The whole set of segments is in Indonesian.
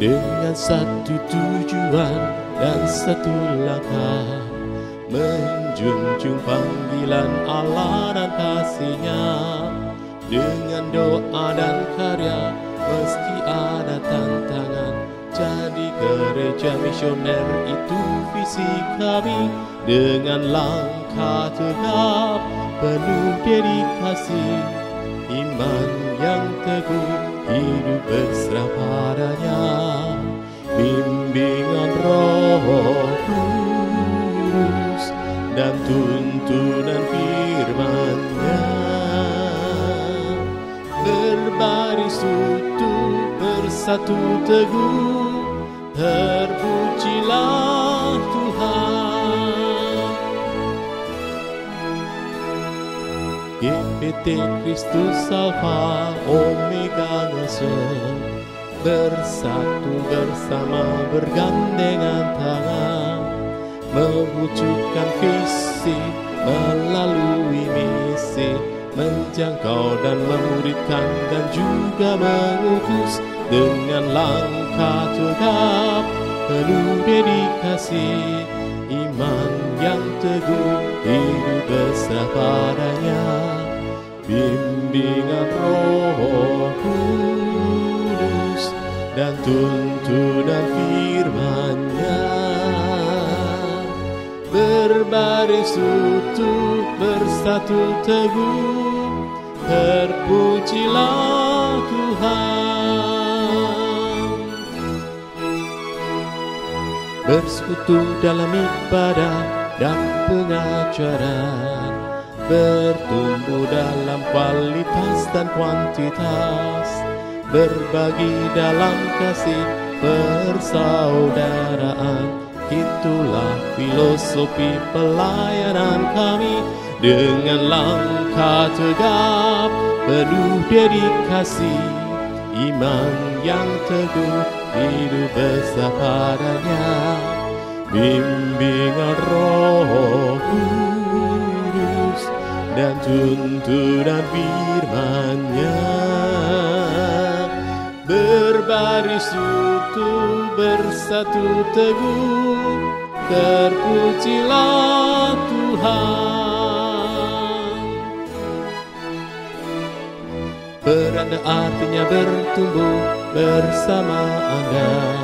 dengan satu tujuan dan satu langkah, menjunjung panggilan Allah dan kasih-Nya. Dengan doa dan karya meski ada tantangan, jadi gereja misioner itu visi kami. Dengan langkah tegap penuh dedikasi, iman yang teguh, hidup berserah padanya. Bimbingan Roh Kudus dan tuntunan firman-Nya, berbaris utuh, bersatu teguh, terpujilah Tuhan. GPT Kristus Alfa Omega ngesel, bersatu bersama bergandengan tangan, mewujudkan visi melalui misi, menjangkau dan memuridkan dan juga mengutus. Dengan langkah tegap penuh dedikasi, iman yang teguh, hidup berserah padanya. Bimbingan Roh Kudus dan tuntunan firman-Nya, berbaris utuh, bersatu teguh, terpujilah Tuhan. Bersekutu dalam ibadah dan pengajaran, bertumbuh dalam kualitas dan kuantitas, berbagi dalam kasih persaudaraan. Itulah filosofi pelayanan kami. Dengan langkah tegap penuh dedikasi, iman yang teguh, hidup besar padanya. Bimbingan Roh Kudus dan tuntunan firman-Nya, berbaris utuh, bersatu teguh, terpujilah Tuhan. Beranda artinya bertumbuh bersama Anda,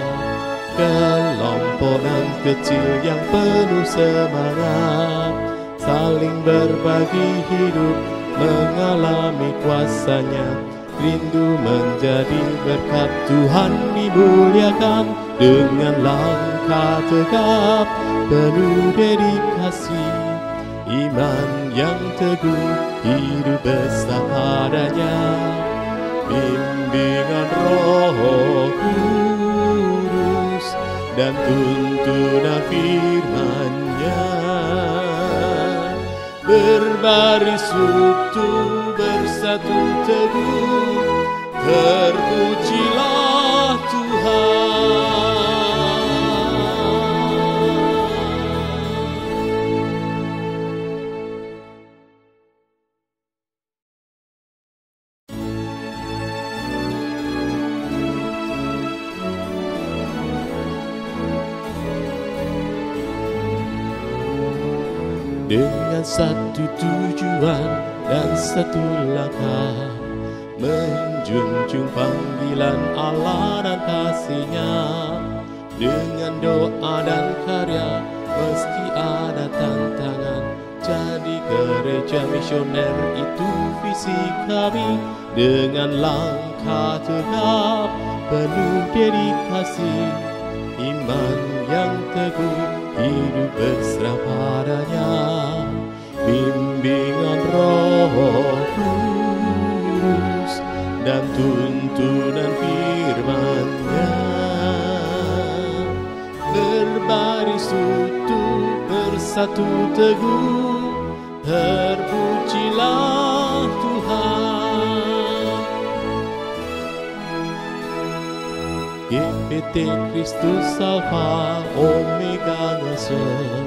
kelompokan kecil yang penuh semangat, saling berbagi hidup, mengalami kuasa-Nya, rindu menjadi berkat Tuhan dimuliakan. Dengan langkah tegap penuh dedikasi, iman yang teguh, hidup besar padanya. Bimbingan Roh Kudus dan tuntunan firman-Nya, berbaris utuh, bersatu teguh, terpujilah Tuhan. Dengan satu tujuan dan satu langkah, menjunjung panggilan Allah dan kasih-Nya. Dengan doa dan karya meski ada tantangan, jadi gereja misioner itu visi kami. Dengan langkah tegap penuh dedikasi, iman yang teguh, hidup berserah padanya. Bimbingan Roh Kudus dan tuntunan firman-Nya, berbaris utuh, bersatu teguh, terpujilah Tuhan. GPT Kristus Alfa Omega ngesel,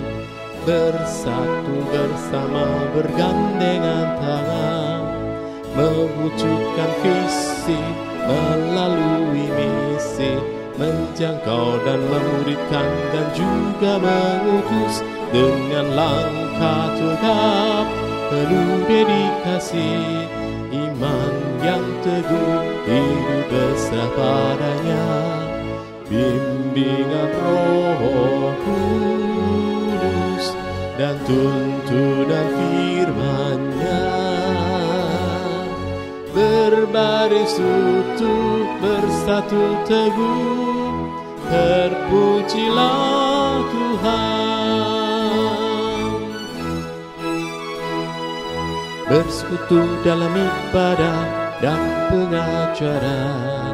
bersatu bersama bergandengan tangan, mewujudkan visi melalui misi, menjangkau dan memuridkan dan juga mengutus dengan langkah tegap penuh dedikasi, iman yang teguh, hidup berserah padanya, bimbingan Roh Kudus dan tuntunan firman-Nya. Berbaris utuh, bersatu teguh, terpujilah Tuhan. Bersekutu dalam ibadah dan pengajaran,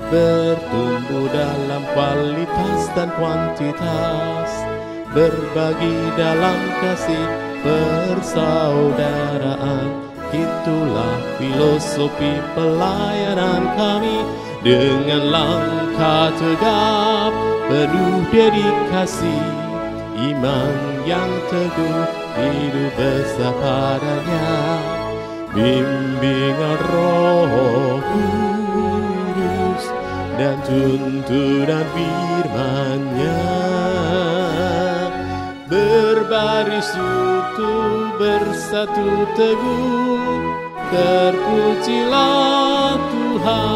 bertumbuh dalam kualitas dan kuantitas, berbagi dalam kasih persaudaraan. Itulah filosofi pelayanan kami, dengan langkah tegap penuh dedikasi, iman yang teguh, hidup bersama padanya, bimbingan Roh Kudus dan tuntunan firman-Nya. Berbaris utuh, bersatu teguh, terpujilah Tuhan.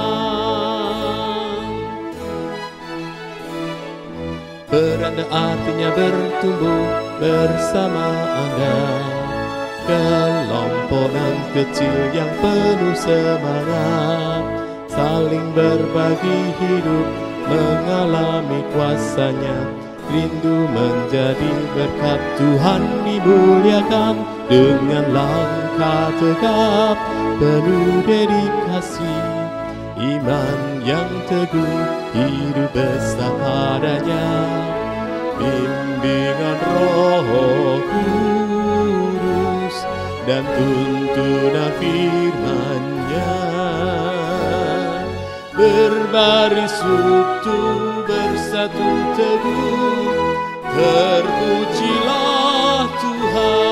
Beranda artinya bertumbuh bersama Anda, kelompokan kecil yang penuh semangat, saling berbagi hidup, mengalami kuasa-Nya, rindu menjadi berkat Tuhan dimuliakan, dengan langkah tegap penuh dedikasi, iman yang teguh, hidup bersama padanya, bimbingan Roh Kudus dan tuntunan firman-Nya. Berbaris utuh, bersatu teguh, terpujilah Tuhan.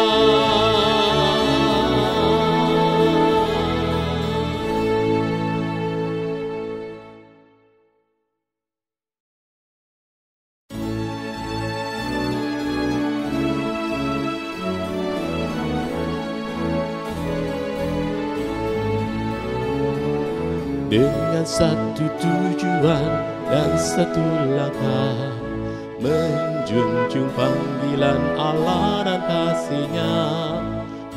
Dengan satu tujuan dan satu langkah, menjunjung panggilan Allah dan kasih-Nya,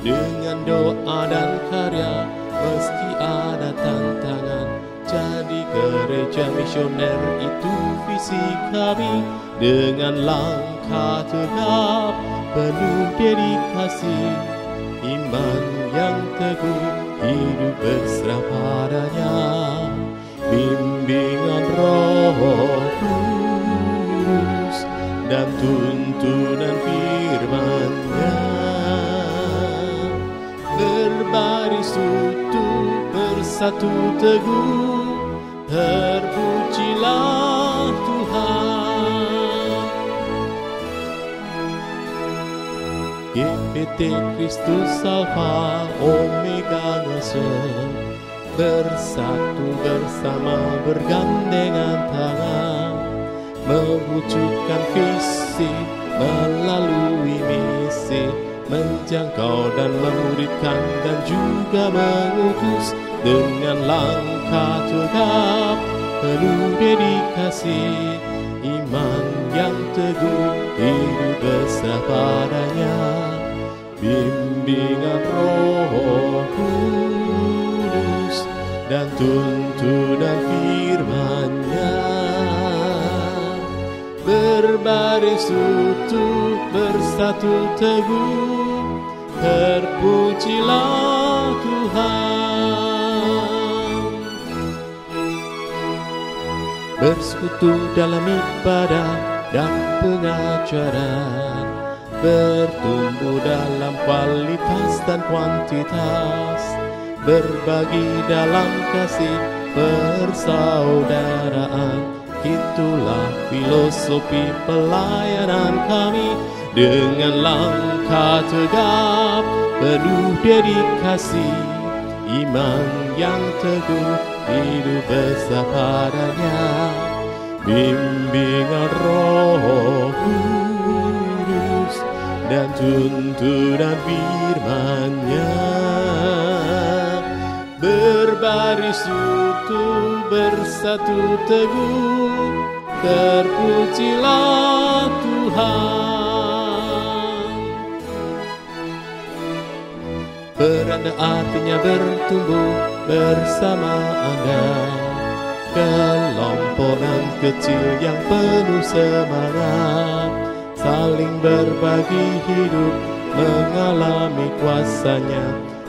dengan doa dan karya meski ada tantangan. Jadi gereja misioner itu visi kami, dengan langkah tegap penuh dedikasi, iman yang teguh, hidup berserah padanya, bimbingan Roh Kudus dan tuntunan firman-Nya. Berbaris utuh, bersatu teguh, terpujilah Tuhan. GPT Kristus Alfa Omega ngesel, bersatu bersama bergandengan tangan, mewujudkan visi melalui misi, menjangkau dan memuridkan dan juga mengutus dengan langkah tegap penuh dedikasi, iman yang teguh, hidup bersama padanya, bimbingan Roh Kudus dan tuntunan firman-Nya. Berbaris utuh, bersatu teguh, terpujilah Tuhan. Bersekutu dalam ibadah dan pengajaran, bertumbuh dalam kualitas dan kuantitas, berbagi dalam kasih persaudaraan. Itulah filosofi pelayanan kami, dengan langkah tegap penuh dedikasi, iman yang teguh, hidup bersama padanya, bimbingan Roh Kudus dan tuntunan firman-Nya. Berbaris utuh bersatu teguh, terpujilah Tuhan. Beranda artinya bertumbuh bersama Anda, kelompokan kecil yang penuh semangat, saling berbagi hidup, mengalami kuasa-Nya,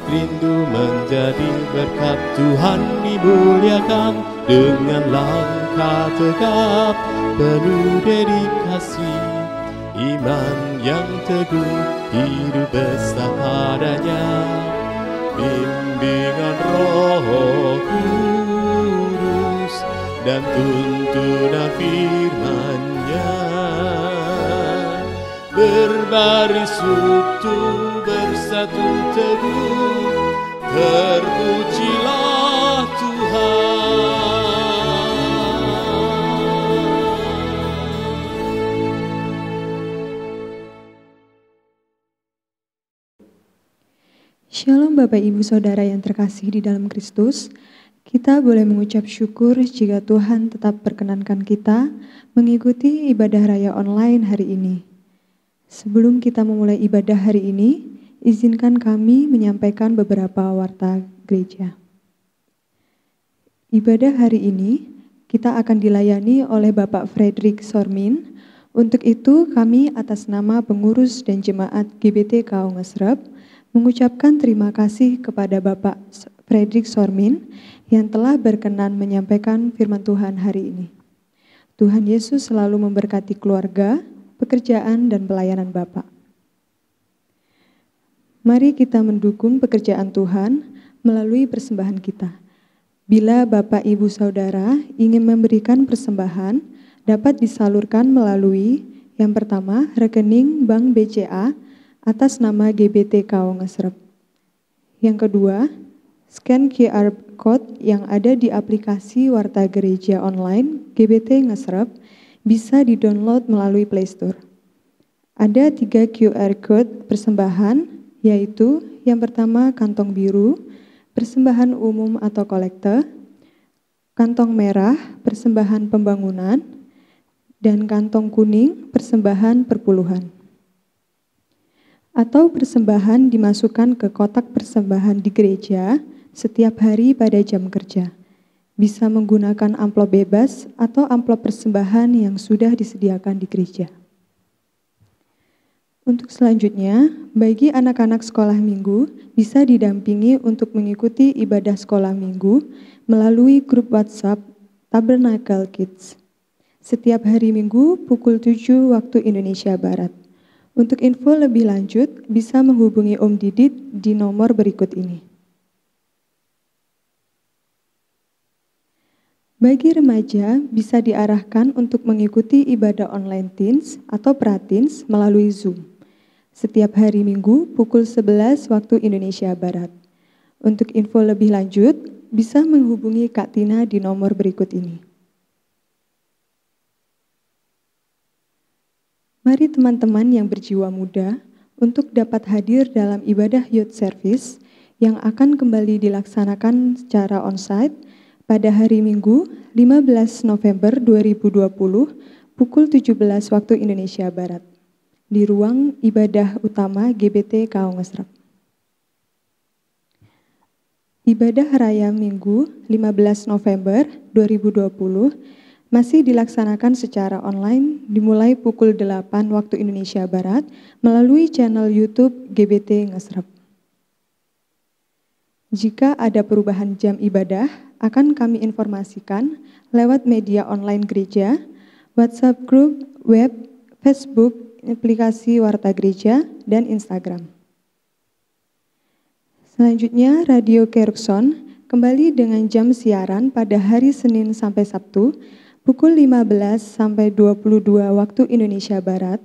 rindu menjadi berkat. Tuhan dimuliakan dengan langkah tegap, penuh dedikasi, iman yang teguh, hidup besar padanya. Bimbingan Roh Kudus dan tuntunan firman-Nya. Berbaris utuh bersatu teguh, terpujilah Tuhan. Shalom Bapak Ibu Saudara yang terkasih di dalam Kristus. Kita boleh mengucap syukur jika Tuhan tetap perkenankan kita mengikuti ibadah raya online hari ini. Sebelum kita memulai ibadah hari ini, izinkan kami menyampaikan beberapa warta gereja. Ibadah hari ini kita akan dilayani oleh Bapak Frederick Sormin. Untuk itu kami atas nama pengurus dan jemaat GBT KAU Ngesrep mengucapkan terima kasih kepada Bapak Frederick Sormin yang telah berkenan menyampaikan firman Tuhan hari ini. Tuhan Yesus selalu memberkati keluarga, pekerjaan, dan pelayanan Bapak. Mari kita mendukung pekerjaan Tuhan melalui persembahan kita. Bila Bapak Ibu Saudara ingin memberikan persembahan, dapat disalurkan melalui yang pertama, rekening Bank BCA atas nama GBT KAU Ngesrep. Yang kedua, scan QR Code yang ada di aplikasi Warta Gereja Online GBT Ngesrep bisa di-download melalui Play Store. Ada 3 QR Code persembahan, yaitu yang pertama kantong biru, persembahan umum atau kolekte, kantong merah, persembahan pembangunan, dan kantong kuning, persembahan perpuluhan. Atau persembahan dimasukkan ke kotak persembahan di gereja setiap hari pada jam kerja. Bisa menggunakan amplop bebas atau amplop persembahan yang sudah disediakan di gereja. Untuk selanjutnya, bagi anak-anak sekolah minggu bisa didampingi untuk mengikuti ibadah sekolah minggu melalui grup WhatsApp Tabernacle Kids. Setiap hari Minggu pukul 7 waktu Indonesia Barat. Untuk info lebih lanjut, bisa menghubungi Om Didit di nomor berikut ini. Bagi remaja, bisa diarahkan untuk mengikuti ibadah online teens atau pra-teens melalui Zoom. Setiap hari Minggu, pukul 11 waktu Indonesia Barat. Untuk info lebih lanjut, bisa menghubungi Kak Tina di nomor berikut ini. Mari teman-teman yang berjiwa muda untuk dapat hadir dalam ibadah youth service yang akan kembali dilaksanakan secara onsite pada hari Minggu 15 November 2020 pukul 17 waktu Indonesia Barat di ruang ibadah utama GBT KAU Ngesrep. Ibadah Raya Minggu 15 November 2020 masih dilaksanakan secara online dimulai pukul 8 waktu Indonesia Barat melalui channel YouTube GBT Ngesrep. Jika ada perubahan jam ibadah, akan kami informasikan lewat media online gereja, WhatsApp group, web, Facebook, aplikasi Warta Gereja, dan Instagram. Selanjutnya, Radio Kerukson kembali dengan jam siaran pada hari Senin sampai Sabtu, pukul 15 sampai 22 waktu Indonesia Barat.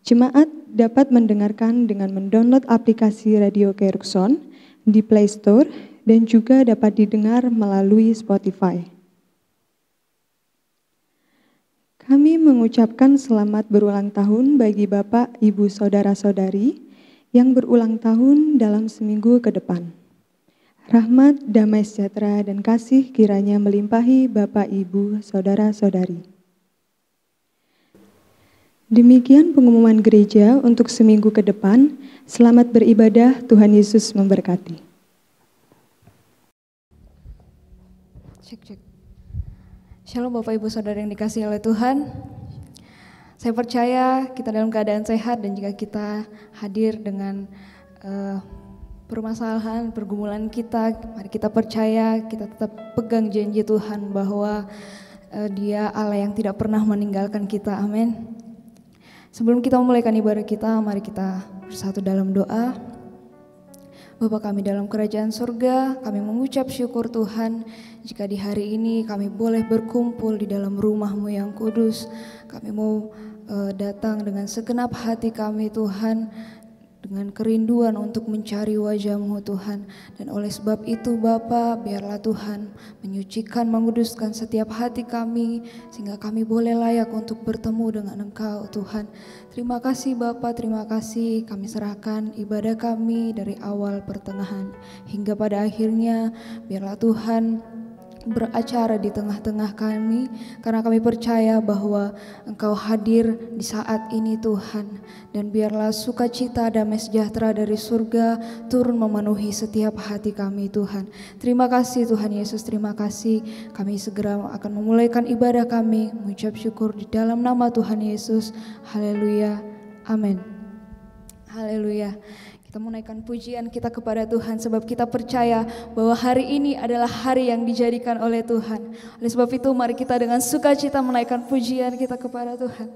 Jemaat dapat mendengarkan dengan mendownload aplikasi Radio Kerukson di Play Store dan juga dapat didengar melalui Spotify. Kami mengucapkan selamat berulang tahun bagi Bapak, Ibu, Saudara-saudari yang berulang tahun dalam seminggu ke depan. Rahmat, damai sejahtera, dan kasih kiranya melimpahi Bapak, Ibu, Saudara-saudari. Demikian pengumuman gereja untuk seminggu ke depan. Selamat beribadah, Tuhan Yesus memberkati. Cek. Shalom Bapak Ibu Saudara yang dikasihi oleh Tuhan. Saya percaya kita dalam keadaan sehat dan jika kita hadir dengan permasalahan, pergumulan kita, mari kita percaya, kita tetap pegang janji Tuhan bahwa Dia Allah yang tidak pernah meninggalkan kita. Amin. Sebelum kita memulaikan ibadah kita, mari kita bersatu dalam doa. Bapa kami dalam kerajaan surga, kami mengucap syukur Tuhan jika di hari ini kami boleh berkumpul di dalam rumah-Mu yang kudus. Kami mau datang dengan segenap hati kami Tuhan, dengan kerinduan untuk mencari wajah-Mu Tuhan. Dan oleh sebab itu Bapa, biarlah Tuhan menyucikan, menguduskan setiap hati kami, sehingga kami boleh layak untuk bertemu dengan Engkau Tuhan. Terima kasih Bapa, terima kasih. Kami serahkan ibadah kami dari awal, pertengahan, hingga pada akhirnya. Biarlah Tuhan beracara di tengah-tengah kami, karena kami percaya bahwa Engkau hadir di saat ini Tuhan. Dan biarlah sukacita, damai sejahtera dari surga turun memenuhi setiap hati kami Tuhan. Terima kasih Tuhan Yesus, terima kasih. Kami segera akan memulaikan ibadah kami, mengucap syukur di dalam nama Tuhan Yesus. Haleluya, amin. Haleluya. Kita menaikkan pujian kita kepada Tuhan sebab kita percaya bahwa hari ini adalah hari yang dijadikan oleh Tuhan. Oleh sebab itu mari kita dengan sukacita menaikkan pujian kita kepada Tuhan.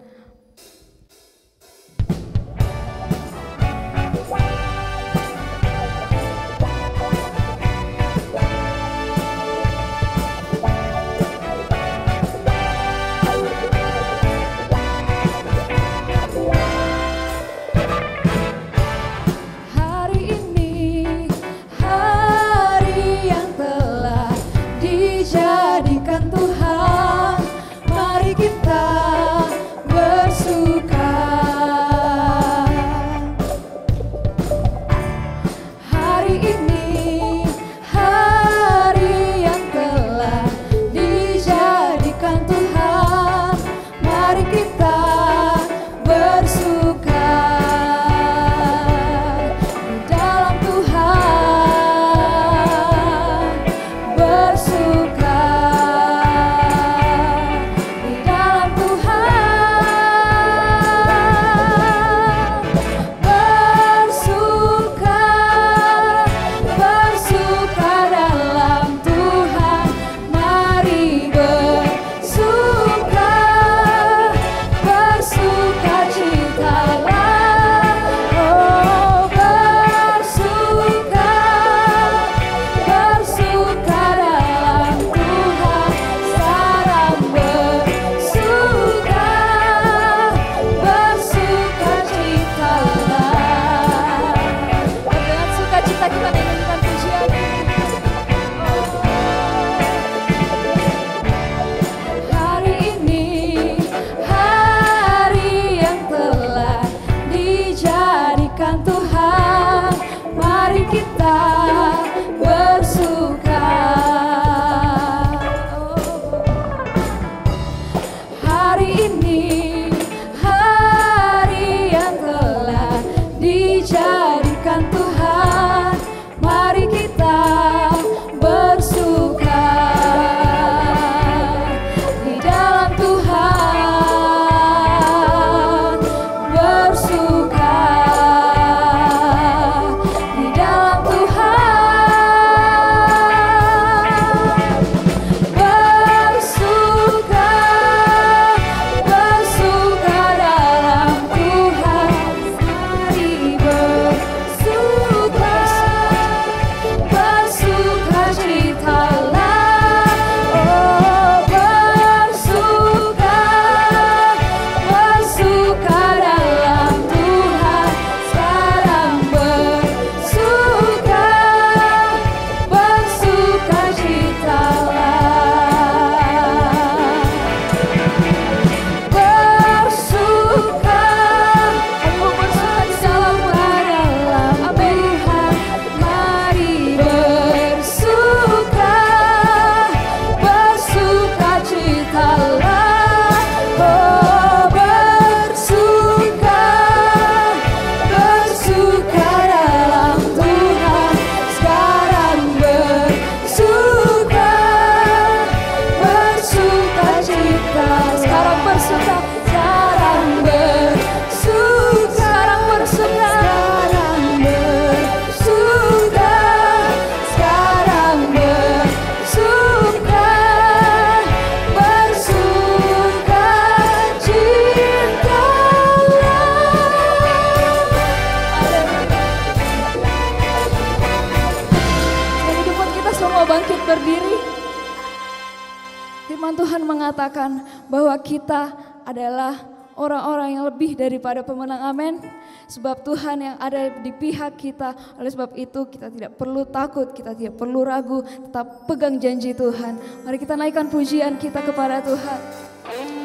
Firman Tuhan mengatakan bahwa kita adalah orang-orang yang lebih daripada pemenang, amin. Sebab Tuhan yang ada di pihak kita, oleh sebab itu kita tidak perlu takut, kita tidak perlu ragu, tetap pegang janji Tuhan. Mari kita naikkan pujian kita kepada Tuhan.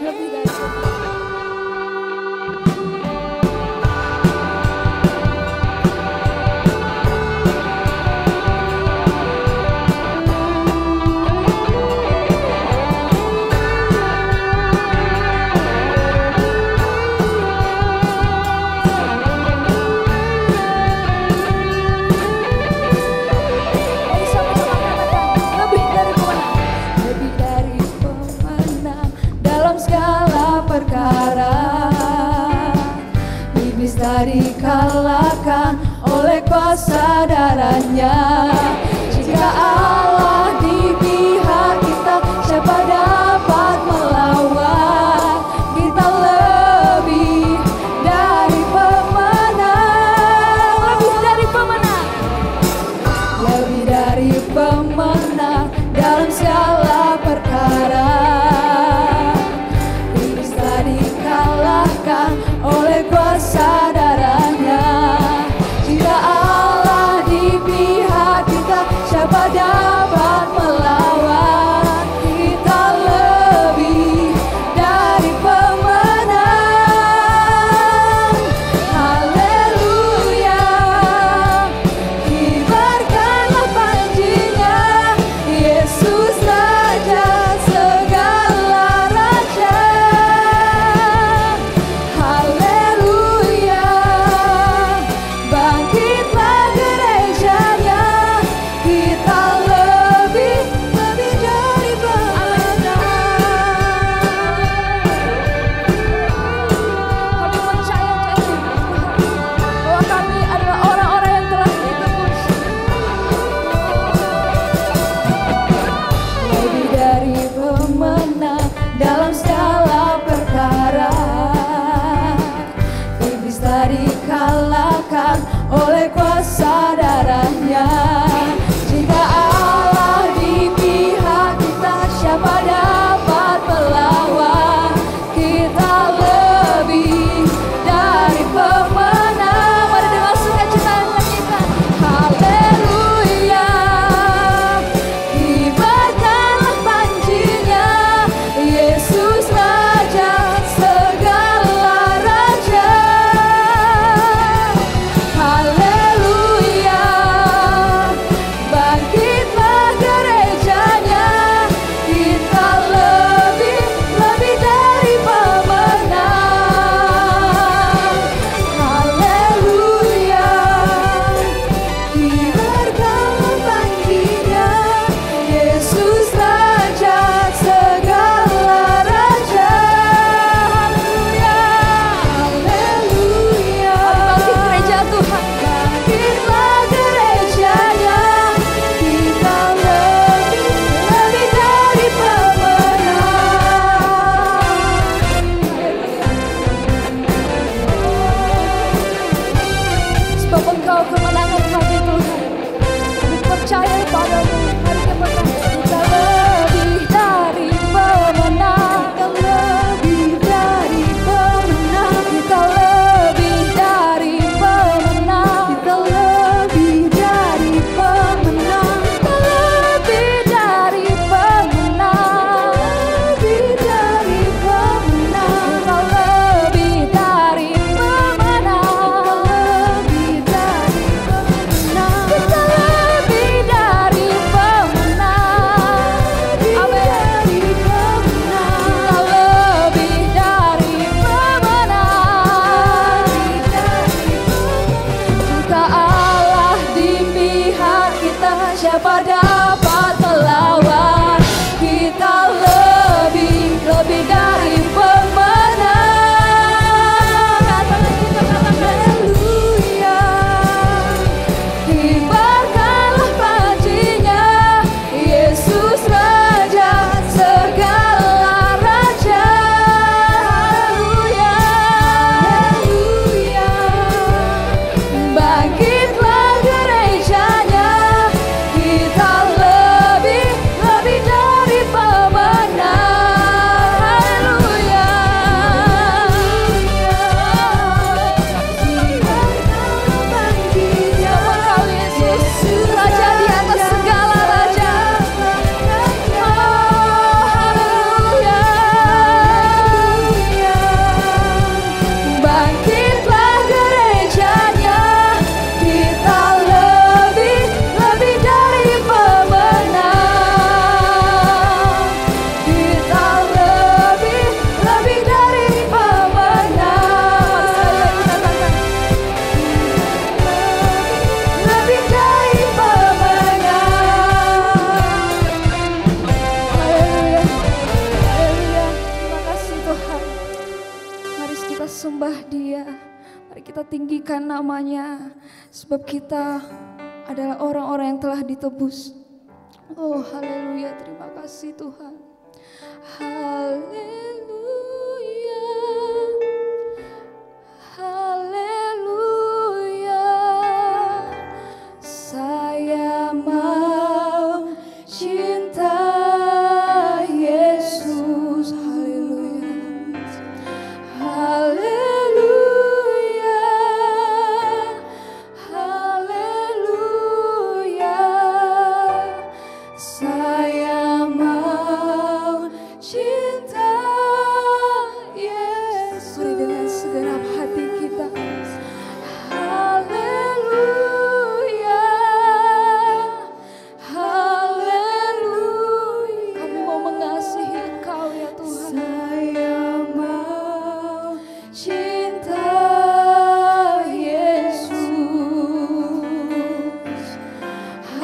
Lebih dari dikalahkan oleh kuasa darahnya. Jika Allah di pihak kita, siapa dapat melawan? Kita lebih dari pemenang, lebih dari pemenang, lebih dari pemenang dalam segala perkara. Bisa dikalahkan oleh kuasa darahnya. Jika Allah di pihak kita, siapa dapat melawan? Kita lebih dari pemenang. Haleluya, kibarkanlah panjinya, Yesus Raja segala raja. Haleluya, bangkitlah gerejanya, kita lebih dari pemenang. Kami percaya janji Tuhan bahwa kami adalah orang-orang yang telah ditebus. Lebih dari pemenang dalam segala perkara. Bisa dikalahkan oleh kuasa darahnya. Jika Allah di pihak kita, siapa dapat melawan? Kita lebih dari pemenang. Mari dengan sukacita nyanyikan haleluya, kibarkanlah panjinya, Yesus Raja segala raja. Haleluya, bangkitlah gerejanya, kita lebih dari pemenang. Haleluya, kibarkanlah panjinya, Yesus Raja segala raja. Haleluya, haleluya, bangkit gereja Tuhan, bangkitlah gerejanya, kita lebih dari pemenang. Sebab Engkau kemenangan kami Tuhan, kami percaya padamu. Mari kita berkata, kita lebih dari pemenang, kita lebih dari pemenang, kita lebih dari pemenang, kita lebih dari pemenang, kita lebih dari pemenang, lebih dari pemenang, kita lebih dari pemenang, lebih dari pemenang, kita lebih dari pemenang, amin. Kita lebih dari pemenang. Jika Allah di pihak kita, siapa dapat melawan? Kita lebih dari pemenang. Katakan kita, katakan haleluya, kibarkanlah panjinya, Yesus Raja segala raja. Haleluya, haleluya, bangkitlah gerejanya, kita kita tinggikan namanya, sebab kita adalah orang-orang yang telah ditebus. Oh haleluya, terima kasih Tuhan. Haleluya, haleluya, saya mau cinta Yesus. Haleluya, haleluya, haleluya, saya mau cinta Yesus. Mari dengan segenap hati kita. Haleluya, haleluya, kami mau mengasihi Engkau ya Tuhan. Saya mau cinta Yesus.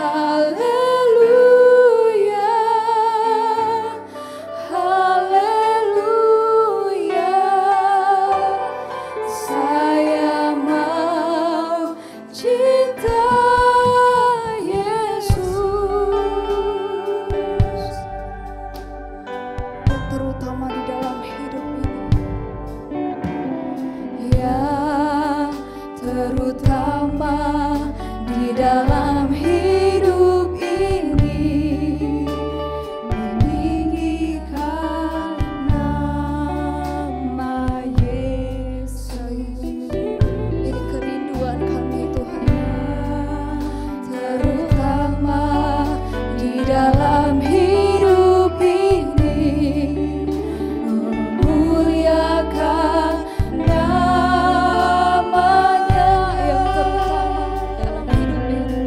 Haleluya, haleluya, saya mau cinta Yesus. Yang terutama di dalam hidup ini, yang terutama di dalam hidup ini, meninggikan nama Yesus. Ini kerinduan kami Tuhan, terutama di dalam hidup ini, memuliakan namanya. Yang terutama dalam hidup ini,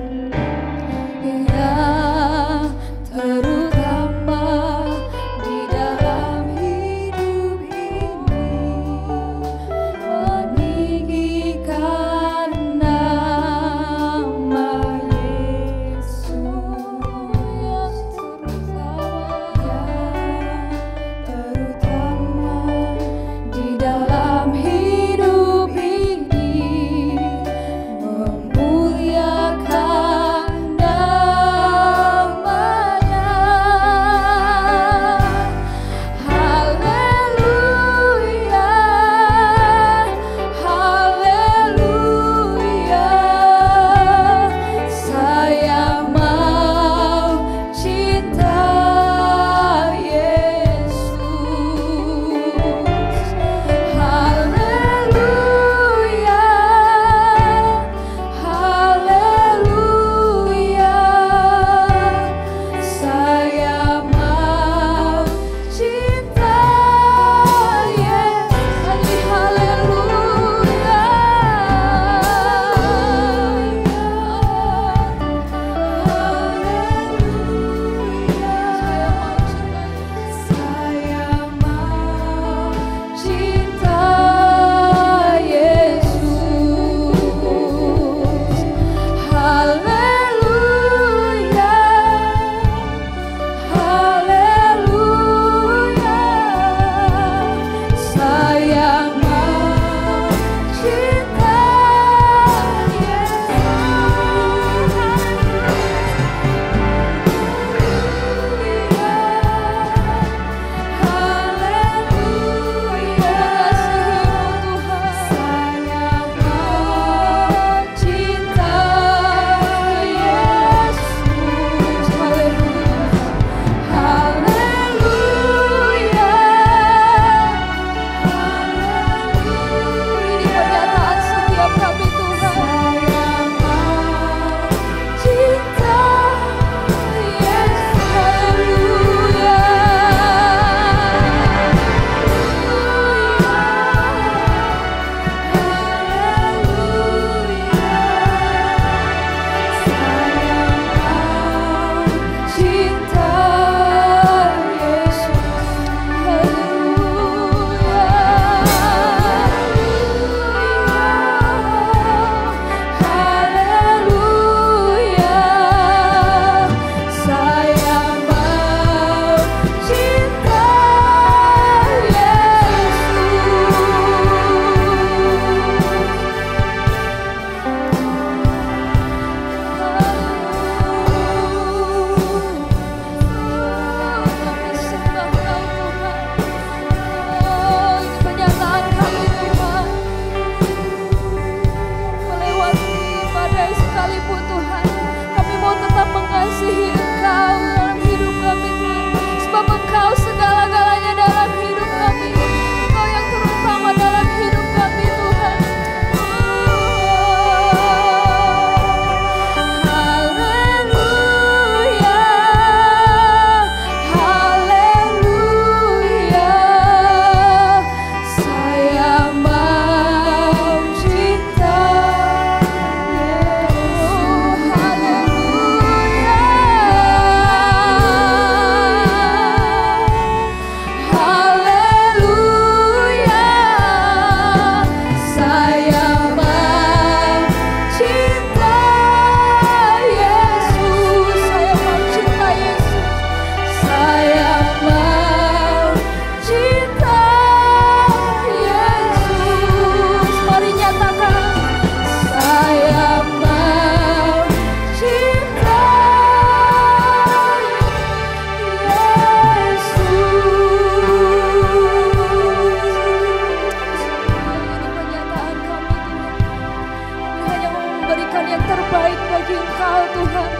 bagi Engkau Tuhan,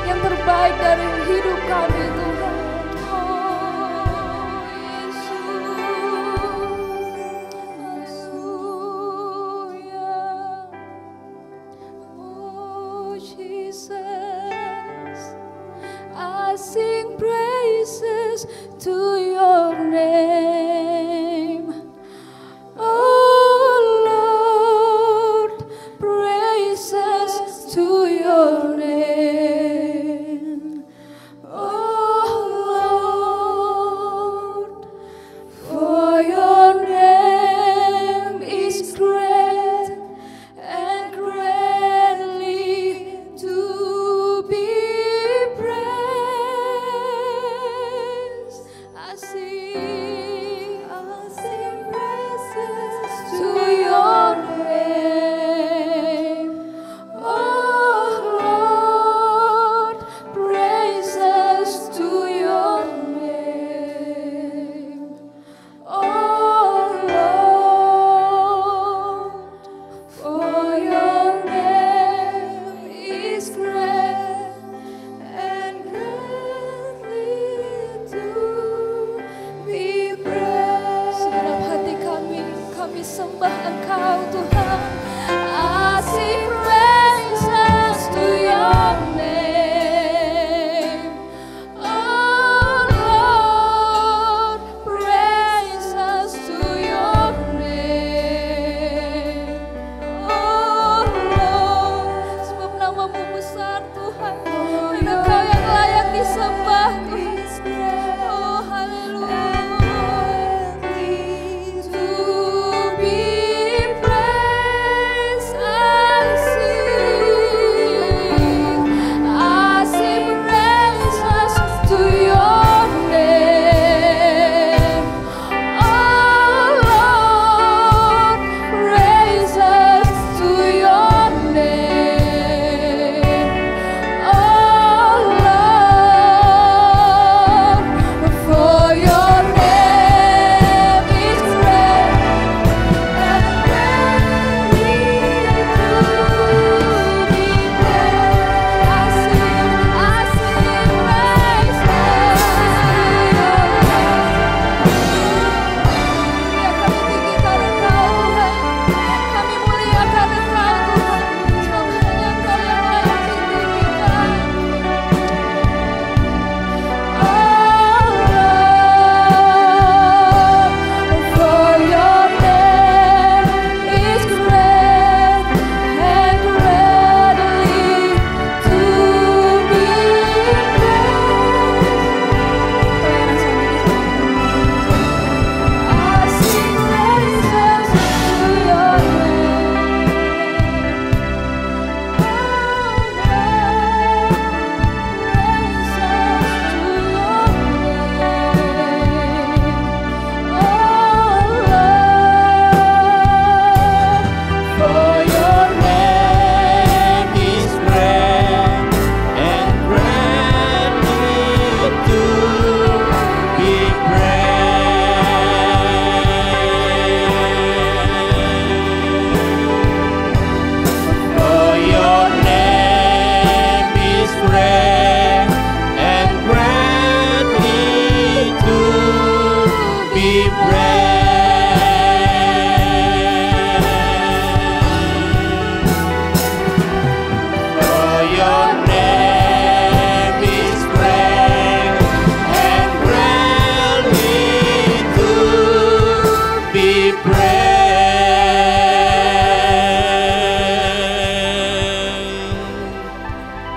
yang terbaik dari hidup kami Tuhan. Sing praises to your name, oh Lord, praises to your name, oh Lord, for your name is great and greatly to be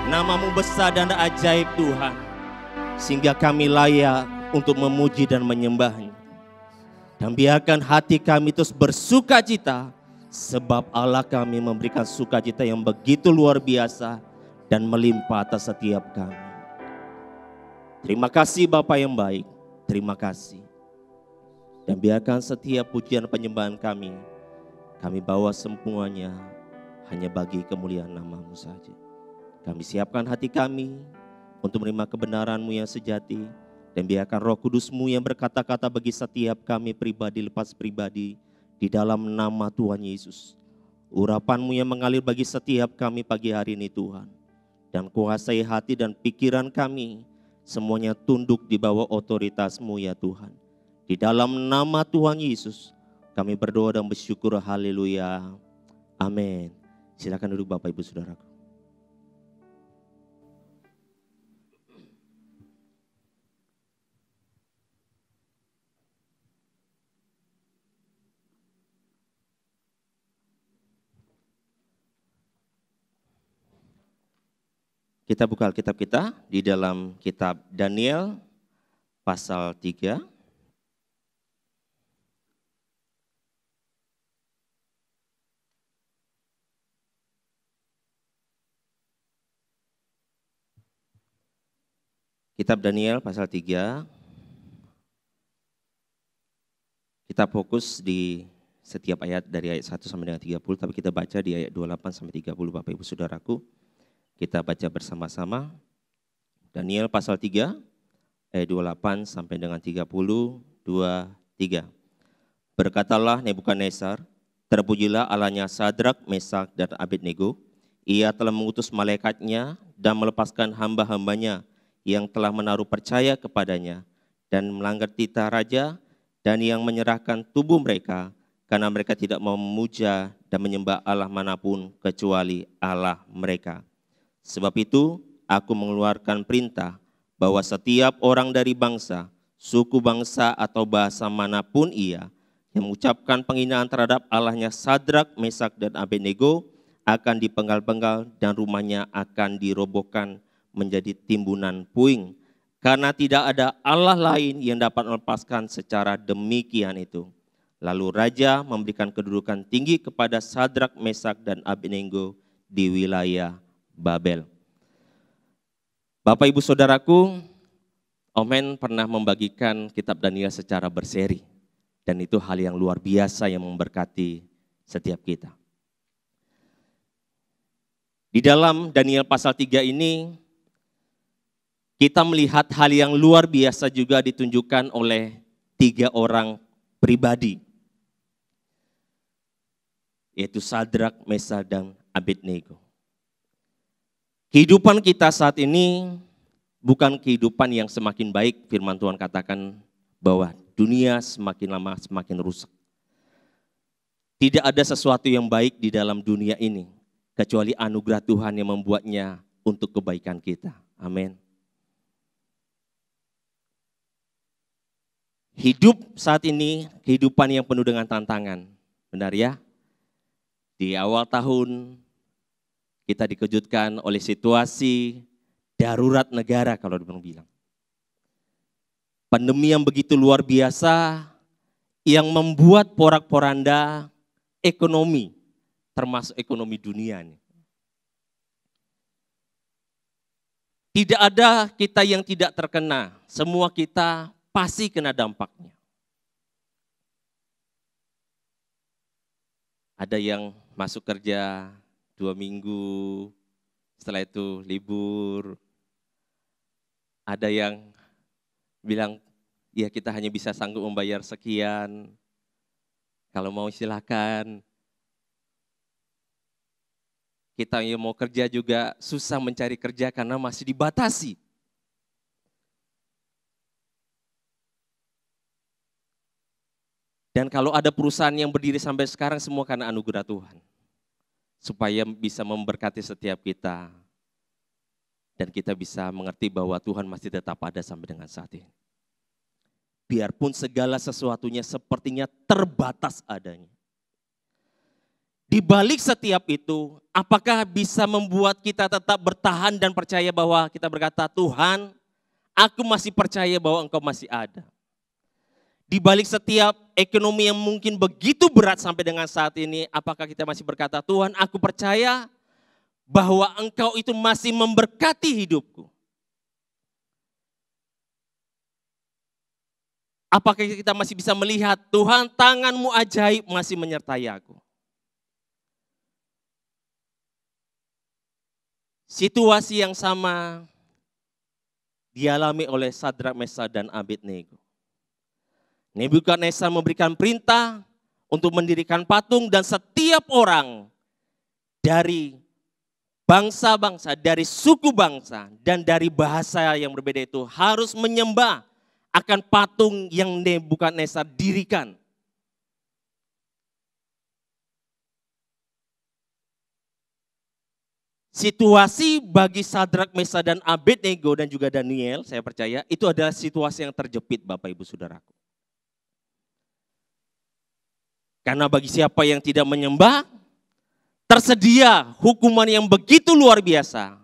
Namamu besar dan ajaib Tuhan, sehingga kami layak untuk memuji dan menyembah-Nya. Dan biarkan hati kami terus bersuka cita, sebab Allah kami memberikan sukacita yang begitu luar biasa dan melimpah atas setiap kami. Terima kasih Bapa yang baik, terima kasih. Dan biarkan setiap pujian penyembahan kami bawa semuanya hanya bagi kemuliaan nama-Mu saja. Kami siapkan hati kami untuk menerima kebenaran-Mu yang sejati, dan biarkan Roh Kudus-Mu yang berkata-kata bagi setiap kami pribadi lepas pribadi di dalam nama Tuhan Yesus. Urapan-Mu yang mengalir bagi setiap kami pagi hari ini Tuhan. dan kuasai hati dan pikiran kami, semuanya tunduk di bawah otoritas-Mu ya Tuhan. Di dalam nama Tuhan Yesus, kami berdoa dan bersyukur, haleluya, amin. Silakan duduk Bapak Ibu Saudaraku. Kita buka Alkitab kita di dalam kitab Daniel pasal 3. Kitab Daniel pasal 3. Kita fokus di setiap ayat dari ayat 1 sampai dengan 30, tapi kita baca di ayat 28 sampai 30 Bapak Ibu Saudaraku. Kita baca bersama-sama. Daniel pasal 3 ayat 28 sampai dengan 30, 2-3. Berkatalah Nebukadnezar, terpujilah Allahnya Sadrak, Mesak, dan Abednego. Ia telah mengutus malaikatnya dan melepaskan hamba-hambanya yang telah menaruh percaya kepadanya dan melanggar titah raja, dan yang menyerahkan tubuh mereka karena mereka tidak mau memuja dan menyembah Allah manapun kecuali Allah mereka. Sebab itu aku mengeluarkan perintah bahwa setiap orang dari bangsa, suku bangsa atau bahasa manapun ia yang mengucapkan penghinaan terhadap Allahnya Sadrak, Mesak, dan Abednego akan dipenggal-penggal dan rumahnya akan dirobohkan menjadi timbunan puing. Karena tidak ada Allah lain yang dapat melepaskan secara demikian itu. Lalu raja memberikan kedudukan tinggi kepada Sadrak, Mesak, dan Abednego di wilayah Babel. Bapak Ibu Saudaraku, Omen pernah membagikan kitab Daniel secara berseri. Dan itu hal yang luar biasa yang memberkati setiap kita. Di dalam Daniel pasal 3 ini, kita melihat hal yang luar biasa juga ditunjukkan oleh 3 orang pribadi. Yaitu Sadrak, Mesak, dan Abednego. Kehidupan kita saat ini bukan kehidupan yang semakin baik. Firman Tuhan katakan bahwa dunia semakin lama semakin rusak. Tidak ada sesuatu yang baik di dalam dunia ini kecuali anugerah Tuhan yang membuatnya untuk kebaikan kita. Amin. Hidup saat ini kehidupan yang penuh dengan tantangan. Benar ya? Di awal tahun kita dikejutkan oleh situasi darurat negara kalau dibilang bilang. Pandemi yang begitu luar biasa yang membuat porak-poranda ekonomi, termasuk ekonomi dunia. Tidak ada kita yang tidak terkena, semua kita pasti kena dampaknya. Ada yang masuk kerja 2 minggu, setelah itu libur. Ada yang bilang, ya kita hanya bisa sanggup membayar sekian. Kalau mau silakan. Kita yang mau kerja juga susah mencari kerja karena masih dibatasi. Dan kalau ada perusahaan yang berdiri sampai sekarang semua karena anugerah Tuhan. Supaya bisa memberkati setiap kita. Dan kita bisa mengerti bahwa Tuhan masih tetap ada sampai dengan saat ini. Biarpun segala sesuatunya sepertinya terbatas adanya. Di balik setiap itu, apakah bisa membuat kita tetap bertahan dan percaya bahwa kita berkata, Tuhan, aku masih percaya bahwa Engkau masih ada. Di balik setiap ekonomi yang mungkin begitu berat sampai dengan saat ini, apakah kita masih berkata, Tuhan, aku percaya bahwa Engkau itu masih memberkati hidupku. Apakah kita masih bisa melihat, Tuhan, tangan-Mu ajaib masih menyertai aku. Situasi yang sama dialami oleh Sadrak, Mesak, dan Abednego. Nebukadnezar memberikan perintah untuk mendirikan patung dan setiap orang dari bangsa-bangsa, dari suku bangsa, dan dari bahasa yang berbeda itu harus menyembah akan patung yang Nebukadnezar dirikan. Situasi bagi Sadrak, Mesah, dan Abednego dan juga Daniel, saya percaya itu adalah situasi yang terjepit Bapak Ibu Saudaraku. Karena bagi siapa yang tidak menyembah, tersedia hukuman yang begitu luar biasa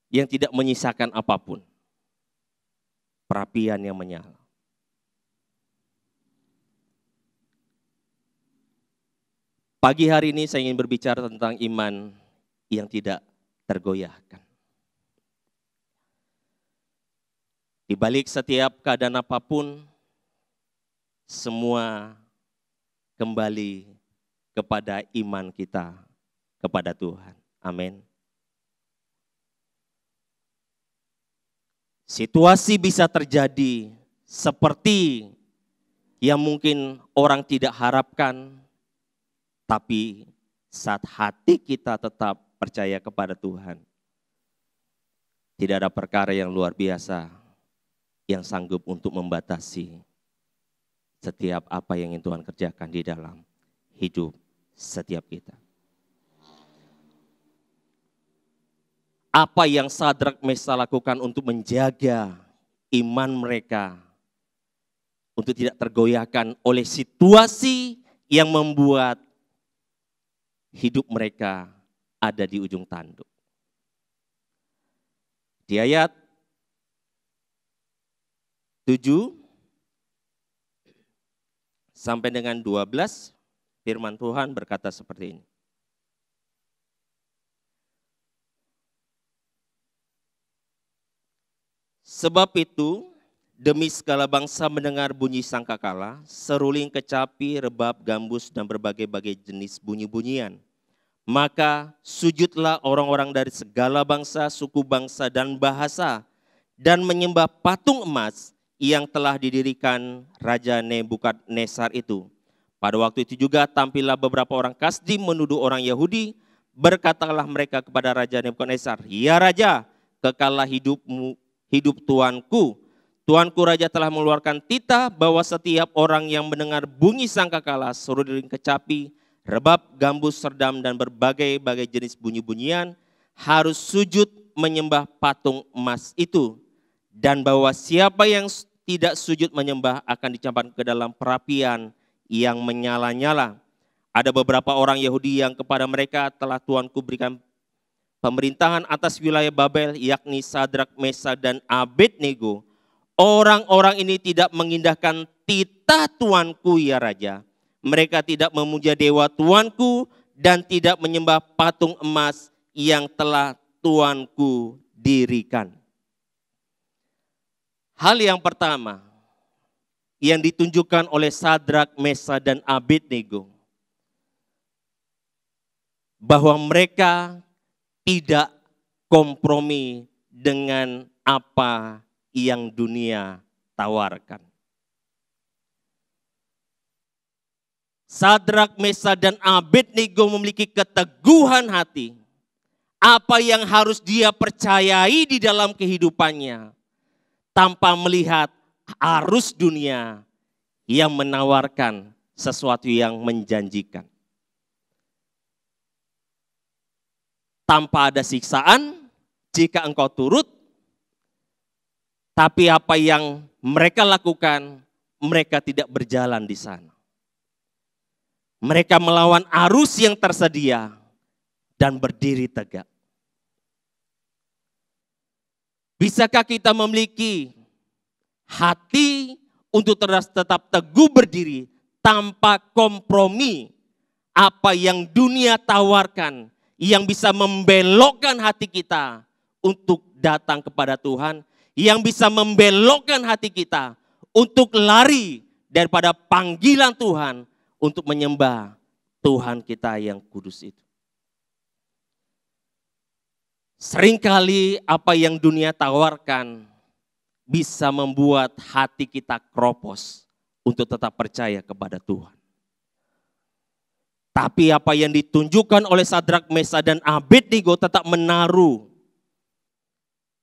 yang tidak menyisakan apapun. Perapian yang menyala. Pagi hari ini saya ingin berbicara tentang iman yang tidak tergoyahkan. Di balik setiap keadaan apapun, semua kembali kepada iman kita kepada Tuhan. Amin. Situasi bisa terjadi seperti yang mungkin orang tidak harapkan, tapi saat hati kita tetap percaya kepada Tuhan, tidak ada perkara yang luar biasa yang sanggup untuk membatasi setiap apa yang Tuhan kerjakan di dalam hidup setiap kita. Apa yang Sadrak, Mesah lakukan untuk menjaga iman mereka untuk tidak tergoyahkan oleh situasi yang membuat hidup mereka ada di ujung tanduk. Di ayat 7 sampai dengan 12, firman Tuhan berkata seperti ini. Sebab itu, demi segala bangsa mendengar bunyi sangkakala, seruling, kecapi, rebab, gambus, dan berbagai-bagai jenis bunyi-bunyian. Maka sujudlah orang-orang dari segala bangsa, suku bangsa, dan bahasa, dan menyembah patung emas yang telah didirikan Raja Nebukadnezar itu. Pada waktu itu juga tampillah beberapa orang Kasdim menuduh orang Yahudi, berkatalah mereka kepada Raja Nebukadnezar, "Ya Raja, kekallah hidup tuanku. Tuanku Raja telah mengeluarkan titah bahwa setiap orang yang mendengar bunyi sangkakala, seruling, kecapi, rebab, gambus, serdam, dan berbagai-bagai jenis bunyi-bunyian harus sujud menyembah patung emas itu. Dan bahwa siapa yang tidak sujud menyembah akan dicampakkan ke dalam perapian yang menyala-nyala. Ada beberapa orang Yahudi yang kepada mereka telah Tuanku berikan pemerintahan atas wilayah Babel, yakni Sadrak, Mesah, dan Abednego. Orang-orang ini tidak mengindahkan titah Tuanku ya Raja. Mereka tidak memuja dewa Tuanku dan tidak menyembah patung emas yang telah Tuanku dirikan." Hal yang pertama yang ditunjukkan oleh Sadrak, Mesah, dan Abednego, bahwa mereka tidak kompromi dengan apa yang dunia tawarkan. Sadrak, Mesah, dan Abednego memiliki keteguhan hati. Apa yang harus dia percayai di dalam kehidupannya tanpa melihat arus dunia yang menawarkan sesuatu yang menjanjikan. Tanpa ada siksaan jika engkau turut, tapi apa yang mereka lakukan, mereka tidak berjalan di sana. Mereka melawan arus yang tersedia dan berdiri tegak. Bisakah kita memiliki hati untuk tetap teguh berdiri tanpa kompromi apa yang dunia tawarkan, yang bisa membelokkan hati kita untuk datang kepada Tuhan, yang bisa membelokkan hati kita untuk lari daripada panggilan Tuhan untuk menyembah Tuhan kita yang kudus itu. Seringkali apa yang dunia tawarkan bisa membuat hati kita kropos untuk tetap percaya kepada Tuhan. Tapi apa yang ditunjukkan oleh Sadrak, Mesah, dan Abednego tetap menaruh.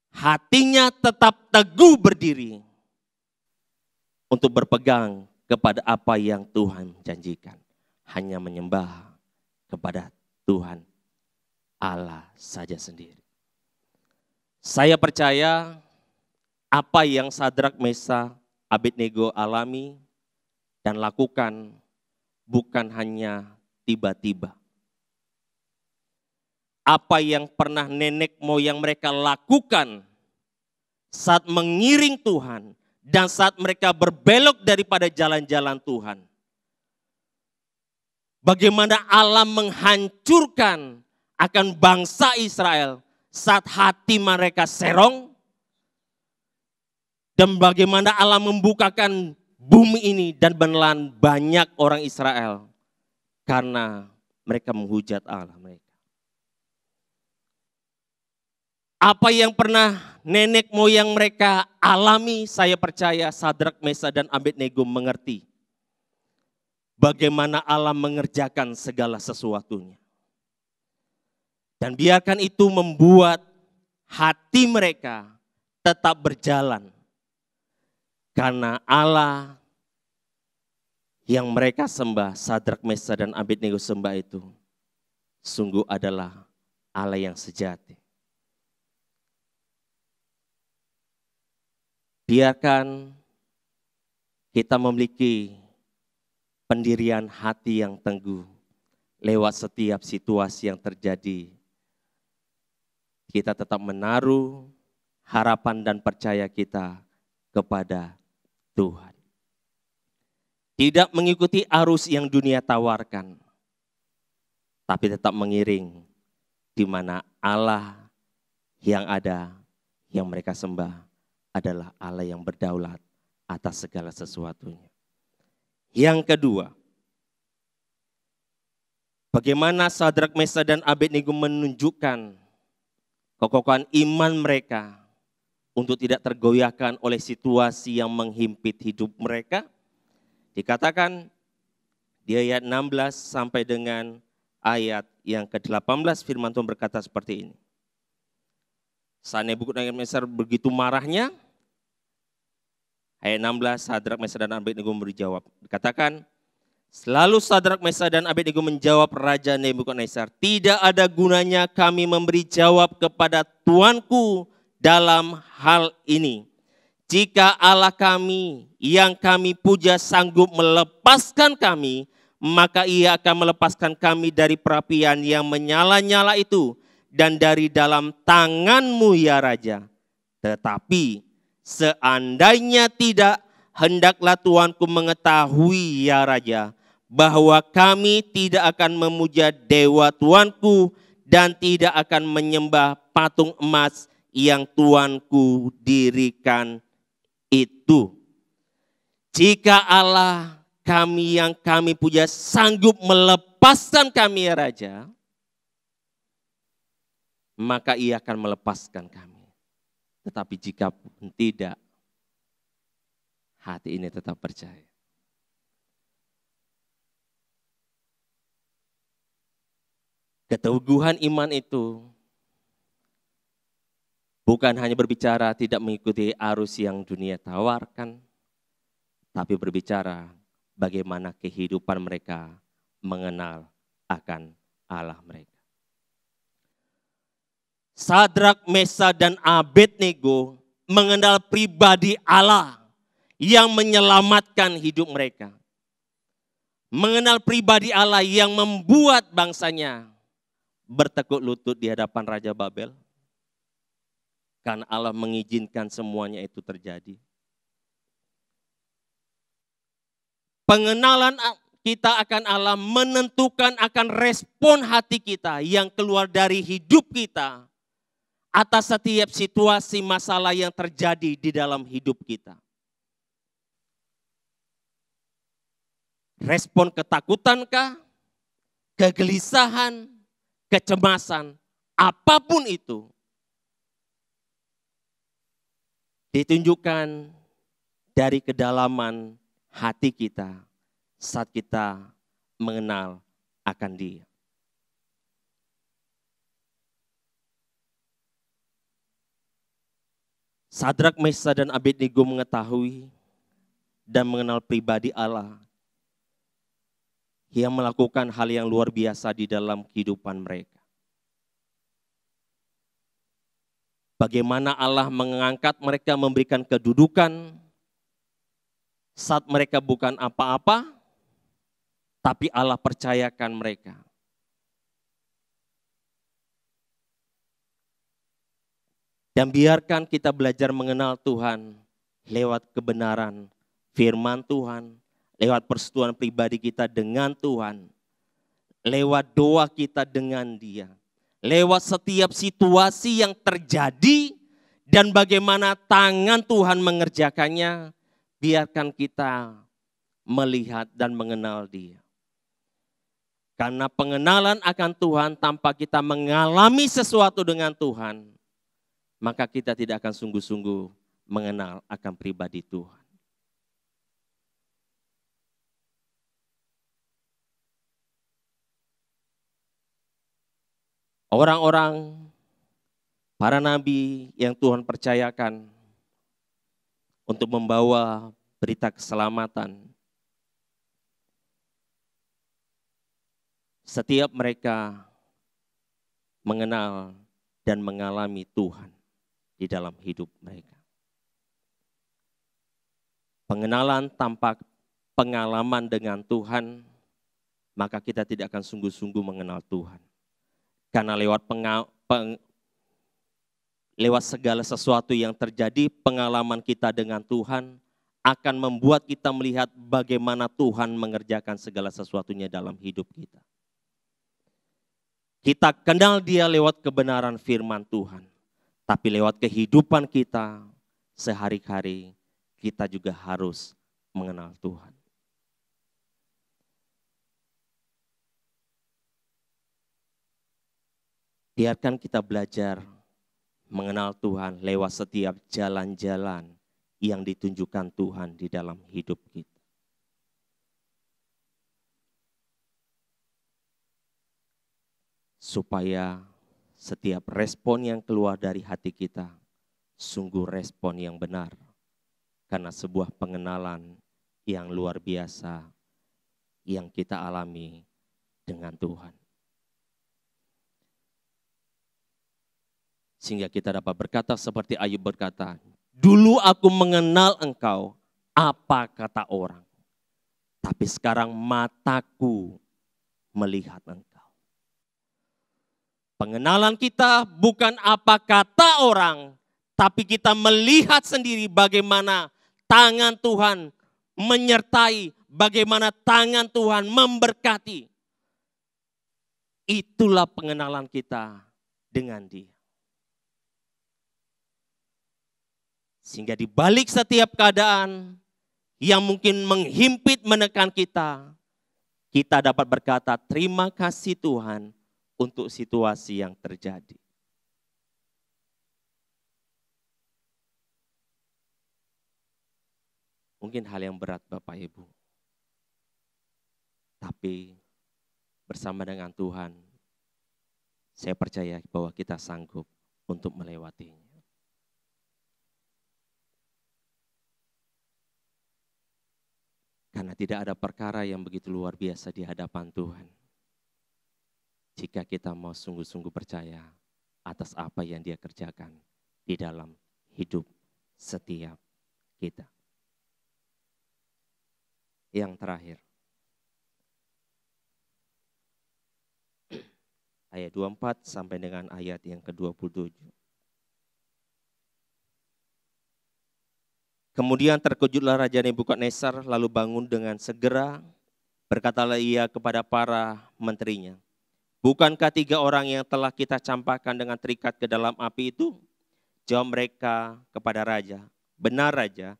Hatinya tetap teguh berdiri untuk berpegang kepada apa yang Tuhan janjikan. Hanya menyembah kepada Tuhan Allah saja sendiri. Saya percaya apa yang Sadrak, Mesah, Abednego alami dan lakukan bukan hanya tiba-tiba. Apa yang pernah nenek moyang mereka lakukan saat mengiring Tuhan dan saat mereka berbelok daripada jalan-jalan Tuhan. Bagaimana Allah menghancurkan akan bangsa Israel saat hati mereka serong. Dan bagaimana Allah membukakan bumi ini dan menelan banyak orang Israel. Karena mereka menghujat Allah mereka. Apa yang pernah nenek moyang mereka alami, saya percaya Sadrak, Mesah, dan Abednego mengerti. Bagaimana Allah mengerjakan segala sesuatunya. Dan biarkan itu membuat hati mereka tetap berjalan. Karena Allah yang mereka sembah, Sadrak, Mesah, dan Abednego sembah itu, sungguh adalah Allah yang sejati. Biarkan kita memiliki pendirian hati yang teguh lewat setiap situasi yang terjadi. Kita tetap menaruh harapan dan percaya kita kepada Tuhan. Tidak mengikuti arus yang dunia tawarkan, tapi tetap mengiring di mana Allah yang ada, yang mereka sembah adalah Allah yang berdaulat atas segala sesuatunya. Yang kedua, bagaimana Sadrak, Mesah, dan Abednego menunjukkan kekokohan iman mereka untuk tidak tergoyahkan oleh situasi yang menghimpit hidup mereka. Dikatakan di ayat 16 sampai dengan ayat yang ke-18 firman Tuhan berkata seperti ini. Saat Nebukadnezar begitu marahnya, ayat 16, Sadrak, Mesah, dan Abednego menjawab. Dikatakan, selalu Sadrak, Mesah, dan Abednego menjawab Raja Nebukadnezar, tidak ada gunanya kami memberi jawab kepada Tuanku dalam hal ini. Jika Allah kami yang kami puja sanggup melepaskan kami, maka ia akan melepaskan kami dari perapian yang menyala-nyala itu dan dari dalam tanganmu ya Raja. Tetapi seandainya tidak, hendaklah Tuanku mengetahui ya Raja, bahwa kami tidak akan memuja dewa Tuanku dan tidak akan menyembah patung emas yang Tuanku dirikan itu. Jika Allah kami yang kami puja sanggup melepaskan kami ya Raja, maka ia akan melepaskan kami. Tetapi jika pun tidak, hati ini tetap percaya. Keteguhan iman itu bukan hanya berbicara tidak mengikuti arus yang dunia tawarkan, tapi berbicara bagaimana kehidupan mereka mengenal akan Allah mereka. Sadrak, Mesah, dan Abednego mengenal pribadi Allah yang menyelamatkan hidup mereka. Mengenal pribadi Allah yang membuat bangsanya bertekuk lutut di hadapan Raja Babel. Karena Allah mengizinkan semuanya itu terjadi. Pengenalan kita akan Allah menentukan akan respon hati kita yang keluar dari hidup kita atas setiap situasi masalah yang terjadi di dalam hidup kita. Respon ketakutankah, kegelisahan, kecemasan, apapun itu, ditunjukkan dari kedalaman hati kita saat kita mengenal akan Dia. Sadrak, Mesha, dan Abednego mengetahui dan mengenal pribadi Allah yang melakukan hal yang luar biasa di dalam kehidupan mereka. Bagaimana Allah mengangkat mereka, memberikan kedudukan saat mereka bukan apa-apa, tapi Allah percayakan mereka. Dan biarkan kita belajar mengenal Tuhan lewat kebenaran firman Tuhan, lewat persetujuan pribadi kita dengan Tuhan, lewat doa kita dengan Dia, lewat setiap situasi yang terjadi dan bagaimana tangan Tuhan mengerjakannya, biarkan kita melihat dan mengenal Dia. Karena pengenalan akan Tuhan tanpa kita mengalami sesuatu dengan Tuhan, maka kita tidak akan sungguh-sungguh mengenal akan pribadi Tuhan. Orang-orang, para nabi yang Tuhan percayakan untuk membawa berita keselamatan, setiap mereka mengenal dan mengalami Tuhan di dalam hidup mereka. Pengenalan tanpa pengalaman dengan Tuhan, maka kita tidak akan sungguh-sungguh mengenal Tuhan. Karena lewat segala sesuatu yang terjadi, pengalaman kita dengan Tuhan akan membuat kita melihat bagaimana Tuhan mengerjakan segala sesuatunya dalam hidup kita. Kita kenal Dia lewat kebenaran firman Tuhan. Tapi lewat kehidupan kita sehari-hari, kita juga harus mengenal Tuhan. Biarkan kita belajar mengenal Tuhan lewat setiap jalan-jalan yang ditunjukkan Tuhan di dalam hidup kita. Supaya setiap respon yang keluar dari hati kita sungguh respon yang benar. Karena sebuah pengenalan yang luar biasa yang kita alami dengan Tuhan. Sehingga kita dapat berkata seperti Ayub berkata, dulu aku mengenal engkau, apa kata orang. Tapi sekarang mataku melihat engkau. Pengenalan kita bukan apa kata orang, tapi kita melihat sendiri bagaimana tangan Tuhan menyertai, bagaimana tangan Tuhan memberkati. Itulah pengenalan kita dengan Dia. Sehingga di balik setiap keadaan yang mungkin menghimpit menekan kita, kita dapat berkata terima kasih Tuhan untuk situasi yang terjadi. Mungkin hal yang berat Bapak Ibu. Tapi bersama dengan Tuhan, saya percaya bahwa kita sanggup untuk melewatinya. Karena tidak ada perkara yang begitu luar biasa di hadapan Tuhan. Jika kita mau sungguh-sungguh percaya atas apa yang Dia kerjakan di dalam hidup setiap kita. Yang terakhir, ayat 24 sampai dengan ayat yang ke-27. Kemudian terkejutlah Raja Nebukadnezar lalu bangun dengan segera, berkatalah ia kepada para menterinya, bukankah 3 orang yang telah kita campakkan dengan terikat ke dalam api itu? Jawab mereka kepada Raja, benar Raja.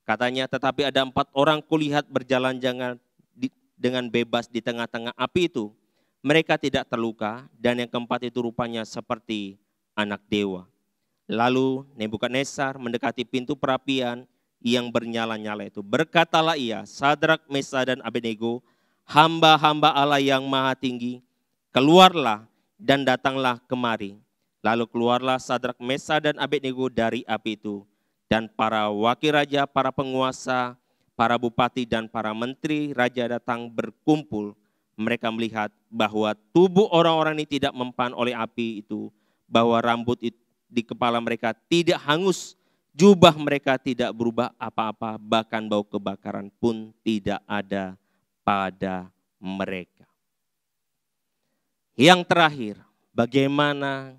Katanya, tetapi ada 4 orang kulihat berjalan-jalan dengan bebas di tengah-tengah api itu. Mereka tidak terluka dan yang keempat itu rupanya seperti anak dewa. Lalu Nebukadnezar mendekati pintu perapian yang bernyala-nyala itu. Berkatalah ia, Sadrak, Mesha, dan Abednego, hamba-hamba Allah yang maha tinggi, keluarlah dan datanglah kemari. Lalu keluarlah Sadrak, Mesah, dan Abednego dari api itu. Dan para wakil raja, para penguasa, para bupati, dan para menteri raja datang berkumpul. Mereka melihat bahwa tubuh orang-orang ini tidak mempan oleh api itu, bahwa rambut di kepala mereka tidak hangus, jubah mereka tidak berubah apa-apa, bahkan bau kebakaran pun tidak ada pada mereka. Yang terakhir, bagaimana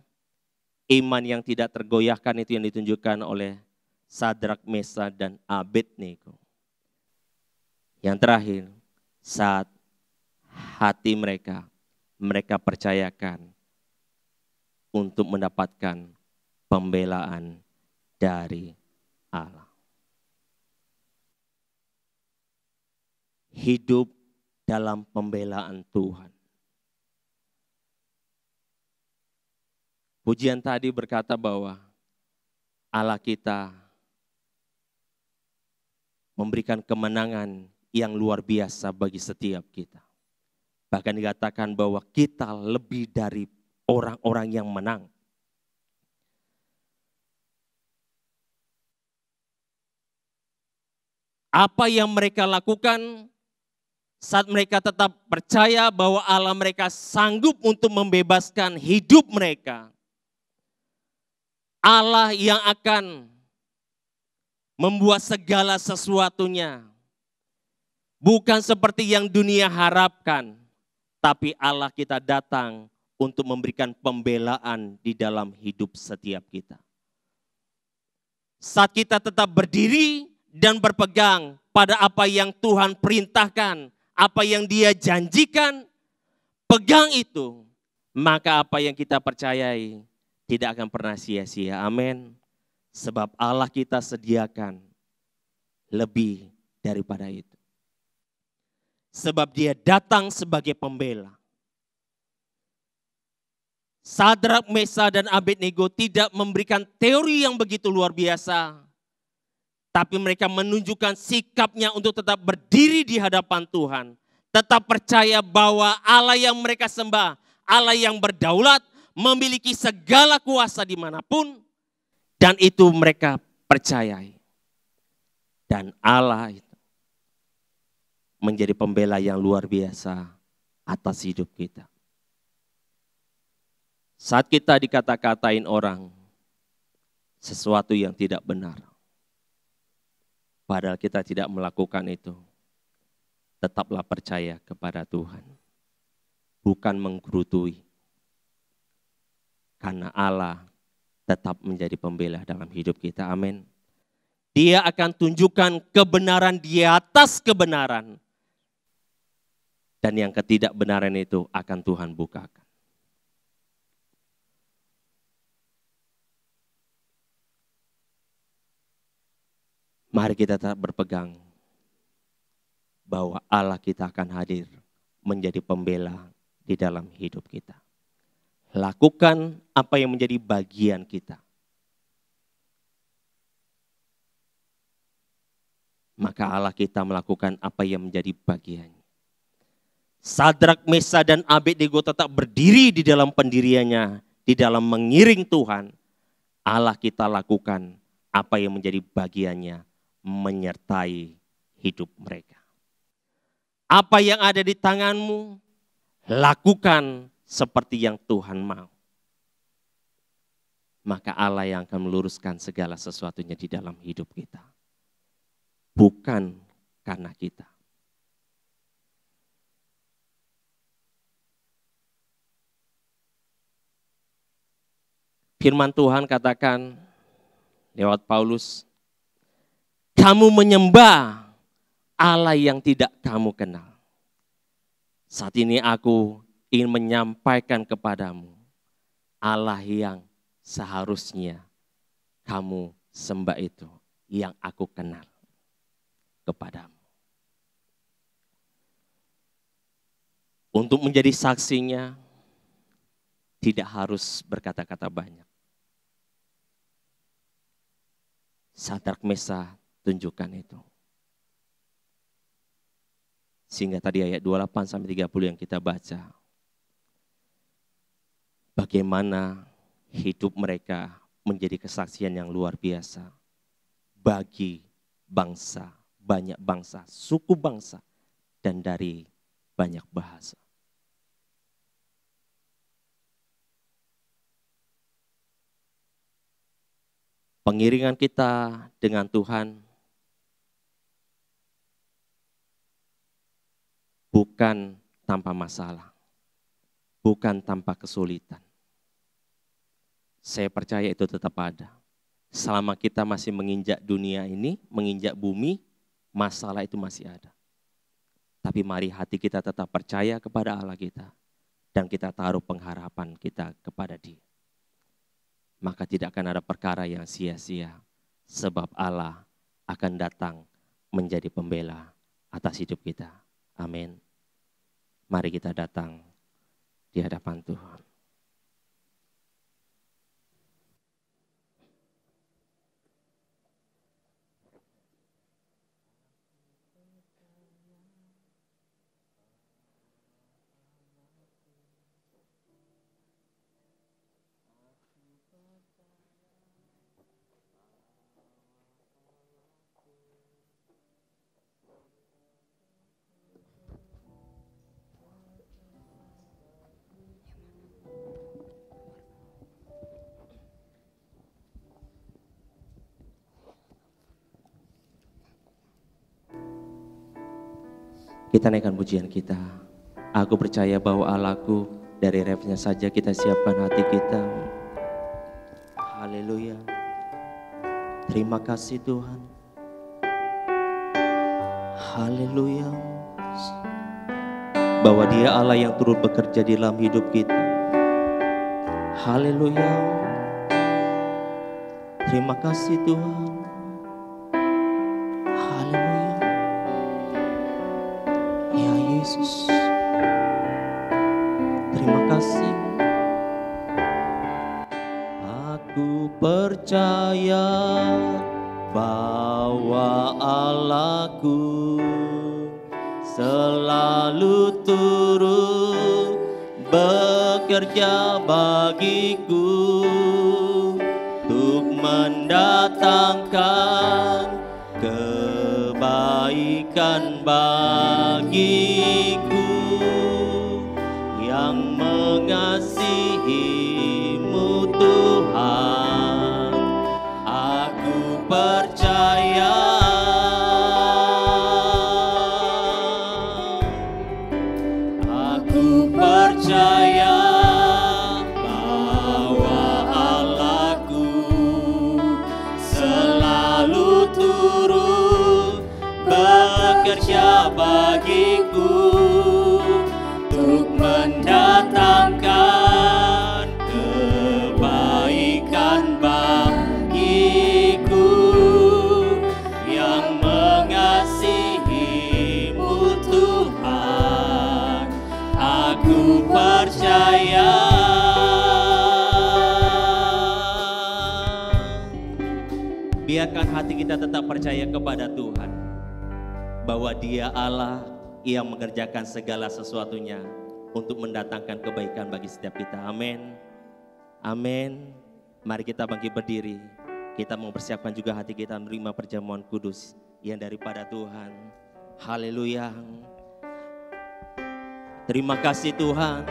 iman yang tidak tergoyahkan itu yang ditunjukkan oleh Sadrak, Mesah, dan Abednego. Yang terakhir, saat hati mereka percayakan untuk mendapatkan pembelaan dari Allah. Hidup dalam pembelaan Tuhan. Pujian tadi berkata bahwa Allah kita memberikan kemenangan yang luar biasa bagi setiap kita. Bahkan dikatakan bahwa kita lebih dari orang-orang yang menang. Apa yang mereka lakukan saat mereka tetap percaya bahwa Allah mereka sanggup untuk membebaskan hidup mereka. Allah yang akan membuat segala sesuatunya bukan seperti yang dunia harapkan, tapi Allah kita datang untuk memberikan pembelaan di dalam hidup setiap kita. Saat kita tetap berdiri dan berpegang pada apa yang Tuhan perintahkan, apa yang Dia janjikan, pegang itu, maka apa yang kita percayai tidak akan pernah sia-sia. Amin. Sebab Allah kita sediakan lebih daripada itu. Sebab Dia datang sebagai pembela. Sadrak, Mesah, dan Abednego tidak memberikan teori yang begitu luar biasa. Tapi mereka menunjukkan sikapnya untuk tetap berdiri di hadapan Tuhan. Tetap percaya bahwa Allah yang mereka sembah, Allah yang berdaulat, memiliki segala kuasa dimanapun. Dan itu mereka percayai. Dan Allah itu menjadi pembela yang luar biasa atas hidup kita. Saat kita dikata-katain orang sesuatu yang tidak benar, padahal kita tidak melakukan itu, tetaplah percaya kepada Tuhan. Bukan menggerutui. Karena Allah tetap menjadi pembela dalam hidup kita. Amin. Dia akan tunjukkan kebenaran di atas kebenaran. Dan yang ketidakbenaran itu akan Tuhan bukakan. Mari kita tetap berpegang bahwa Allah kita akan hadir menjadi pembela di dalam hidup kita. Lakukan apa yang menjadi bagian kita. Maka Allah kita melakukan apa yang menjadi bagiannya. Sadrak, Mesah, dan Abednego tetap berdiri di dalam pendiriannya, di dalam mengiring Tuhan. Allah kita lakukan apa yang menjadi bagiannya, menyertai hidup mereka. Apa yang ada di tanganmu, lakukan seperti yang Tuhan mau. Maka Allah yang akan meluruskan segala sesuatunya di dalam hidup kita. Bukan karena kita. Firman Tuhan katakan lewat Paulus, kamu menyembah Allah yang tidak kamu kenal. Saat ini aku ingin menyampaikan kepadamu Allah yang seharusnya kamu sembah itu, yang aku kenal kepadamu. Untuk menjadi saksinya tidak harus berkata-kata banyak. Sadrak, Mesah tunjukkan itu. Sehingga tadi ayat 28 sampai 30 yang kita baca. Bagaimana hidup mereka menjadi kesaksian yang luar biasa bagi bangsa, banyak bangsa, suku bangsa, dan dari banyak bahasa. Pengiringan kita dengan Tuhan bukan tanpa masalah, bukan tanpa kesulitan. Saya percaya itu tetap ada. Selama kita masih menginjak dunia ini, menginjak bumi, masalah itu masih ada. Tapi mari hati kita tetap percaya kepada Allah kita, dan kita taruh pengharapan kita kepada Dia. Maka tidak akan ada perkara yang sia-sia, sebab Allah akan datang menjadi pembela atas hidup kita. Amin. Mari kita datang di hadapan Tuhan. Kita naikkan pujian kita. Aku percaya bahwa Allahku, dari refnya saja kita siapkan hati kita. Haleluya. Terima kasih Tuhan. Haleluya. Bahwa Dia Allah yang turut bekerja di dalam hidup kita. Haleluya. Terima kasih Tuhan. Yesus, terima kasih. Aku percaya bahwa Allahku selalu turut bekerja bagiku untuk mendatangkan kebaikan bagiku yang mengasihi-Mu Tuhan. Aku percaya bahwa Allahku selalu turut bekerja bagiku untuk mendatangkan kebaikan bagiku yang mengasihi-Mu Tuhan. Aku percaya. Biarkan hati kita tetap percaya kepada Tuhan, bahwa Dia Allah yang mengerjakan segala sesuatunya untuk mendatangkan kebaikan bagi setiap kita. Amin. Amin. Mari kita bangkit berdiri. Kita mau persiapkan juga hati kita menerima perjamuan kudus yang daripada Tuhan. Haleluya. Terima kasih Tuhan.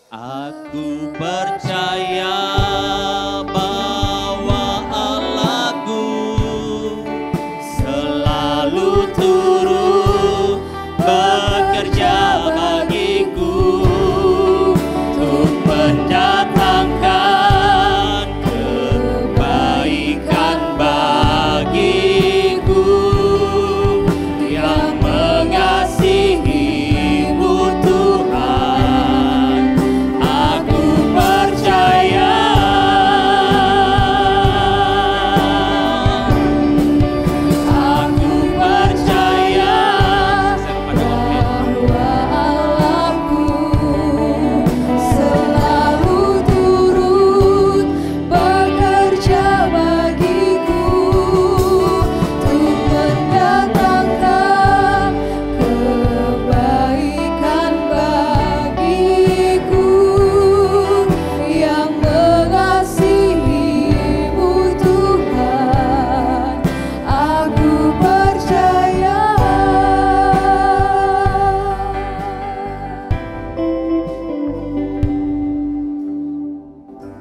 Aku percaya bahwa Allahku selalu turut bekerja bagiku untuk mendatangkan kebaikan bagiku yang mengasihi-Mu Tuhan. Aku percaya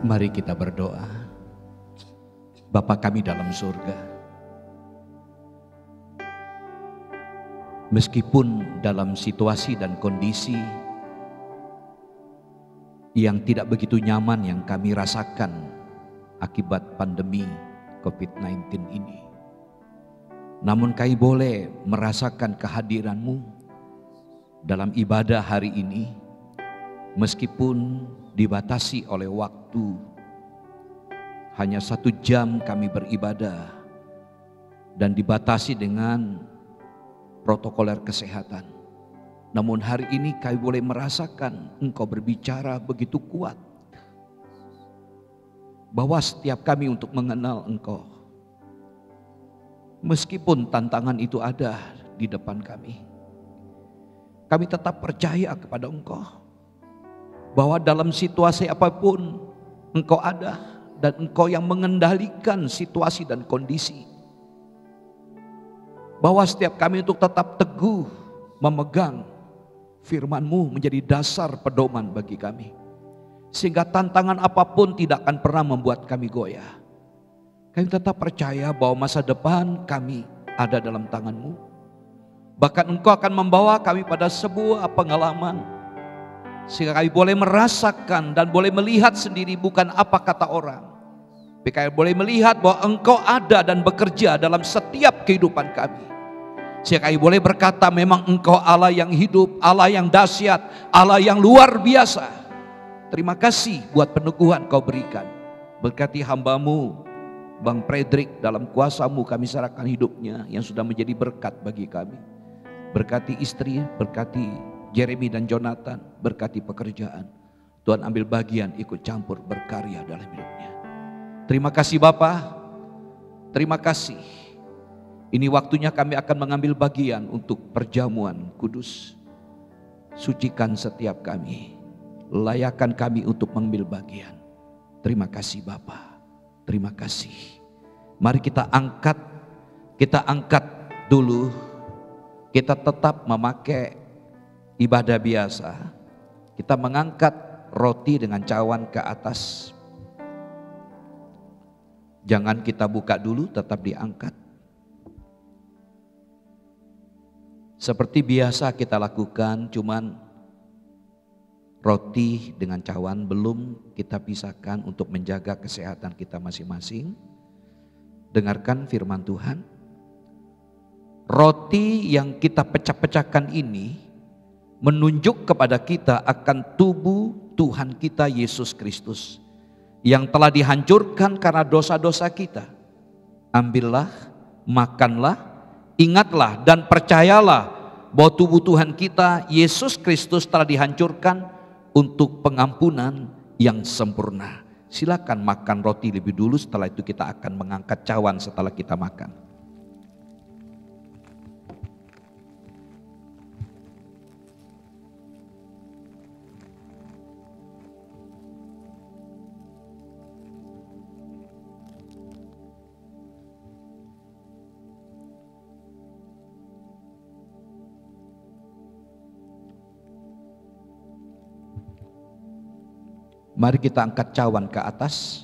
Mari kita berdoa. Bapa kami dalam surga, meskipun dalam situasi dan kondisi yang tidak begitu nyaman yang kami rasakan akibat pandemi COVID-19 ini, namun kami boleh merasakan kehadiran-Mu dalam ibadah hari ini, meskipun dibatasi oleh waktu. Hanya 1 jam kami beribadah dan dibatasi dengan protokoler kesehatan. Namun hari ini kami boleh merasakan Engkau berbicara begitu kuat, bahwa setiap kami untuk mengenal Engkau. Meskipun tantangan itu ada di depan kami, kami tetap percaya kepada Engkau, bahwa dalam situasi apapun Engkau ada. Dan Engkau yang mengendalikan situasi dan kondisi. Bahwa setiap kami untuk tetap teguh memegang firman-Mu menjadi dasar pedoman bagi kami. Sehingga tantangan apapun tidak akan pernah membuat kami goyah. Kami tetap percaya bahwa masa depan kami ada dalam tangan-Mu. Bahkan Engkau akan membawa kami pada sebuah pengalaman. Sehingga kami boleh merasakan dan boleh melihat sendiri bukan apa kata orang. Tapi kami boleh melihat bahwa Engkau ada dan bekerja dalam setiap kehidupan kami. Sehingga kami boleh berkata memang Engkau Allah yang hidup, Allah yang dahsyat, Allah yang luar biasa. Terima kasih buat peneguhan Kau berikan. Berkati hamba-Mu Bang Frederick, dalam kuasa-Mu kami serahkan hidupnya yang sudah menjadi berkat bagi kami. Berkati istri, berkati Jeremy dan Jonathan, berkati pekerjaan. Tuhan ambil bagian, ikut campur, berkarya dalam hidupnya. Terima kasih Bapa, terima kasih. Ini waktunya kami akan mengambil bagian untuk perjamuan kudus. Sucikan setiap kami, layakkan kami untuk mengambil bagian. Terima kasih Bapa, terima kasih. Mari kita angkat dulu. Kita tetap memakai ibadah biasa. Kita mengangkat roti dengan cawan ke atas. Jangan kita buka dulu, tetap diangkat. Seperti biasa kita lakukan, cuman roti dengan cawan belum kita pisahkan untuk menjaga kesehatan kita masing-masing. Dengarkan firman Tuhan. Roti yang kita pecah-pecahkan ini menunjuk kepada kita akan tubuh Tuhan kita Yesus Kristus yang telah dihancurkan karena dosa-dosa kita. Ambillah, makanlah, ingatlah dan percayalah bahwa tubuh Tuhan kita Yesus Kristus telah dihancurkan untuk pengampunan yang sempurna. Silakan makan roti lebih dulu, setelah itu kita akan mengangkat cawan setelah kita makan. Mari kita angkat cawan ke atas.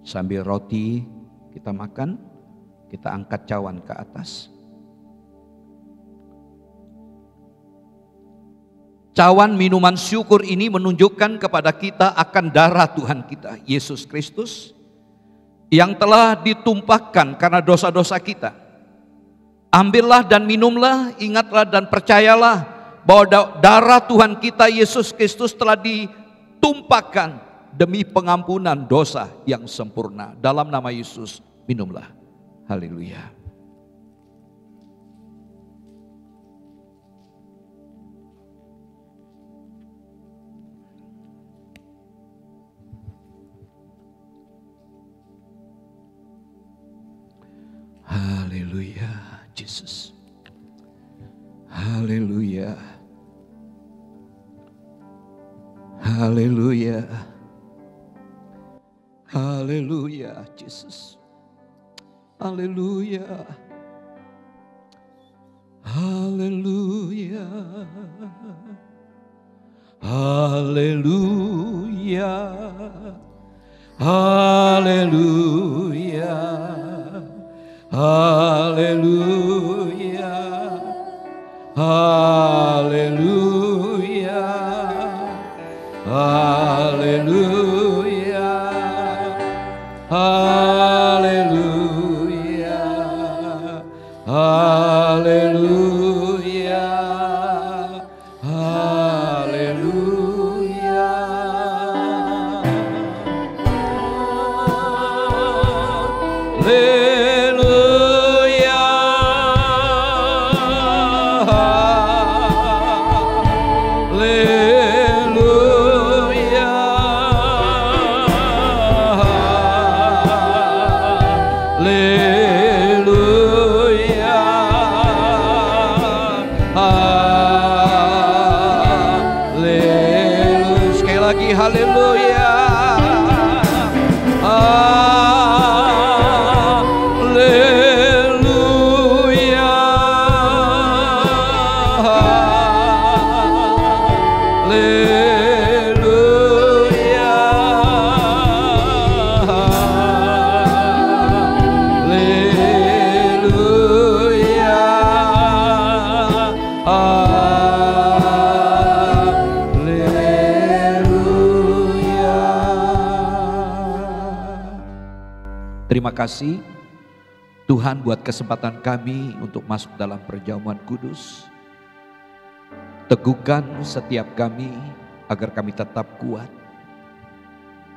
Sambil roti kita makan, kita angkat cawan ke atas. Cawan minuman syukur ini menunjukkan kepada kita akan darah Tuhan kita, Yesus Kristus, yang telah ditumpahkan karena dosa-dosa kita. Ambillah dan minumlah, ingatlah dan percayalah bahwa darah Tuhan kita Yesus Kristus telah ditumpahkan demi pengampunan dosa yang sempurna. Dalam nama Yesus, minumlah. Haleluya. Haleluya, Yesus. Haleluya. Haleluya. Haleluya, Yesus. Haleluya. Haleluya. Haleluya, haleluya, haleluya, haleluya, haleluya, haleluya, haleluya, haleluya. Sekali lagi haleluya. Haleluya. Haleluya. Terima kasih Tuhan buat kesempatan kami untuk masuk dalam perjamuan kudus. Teguhkan setiap kami agar kami tetap kuat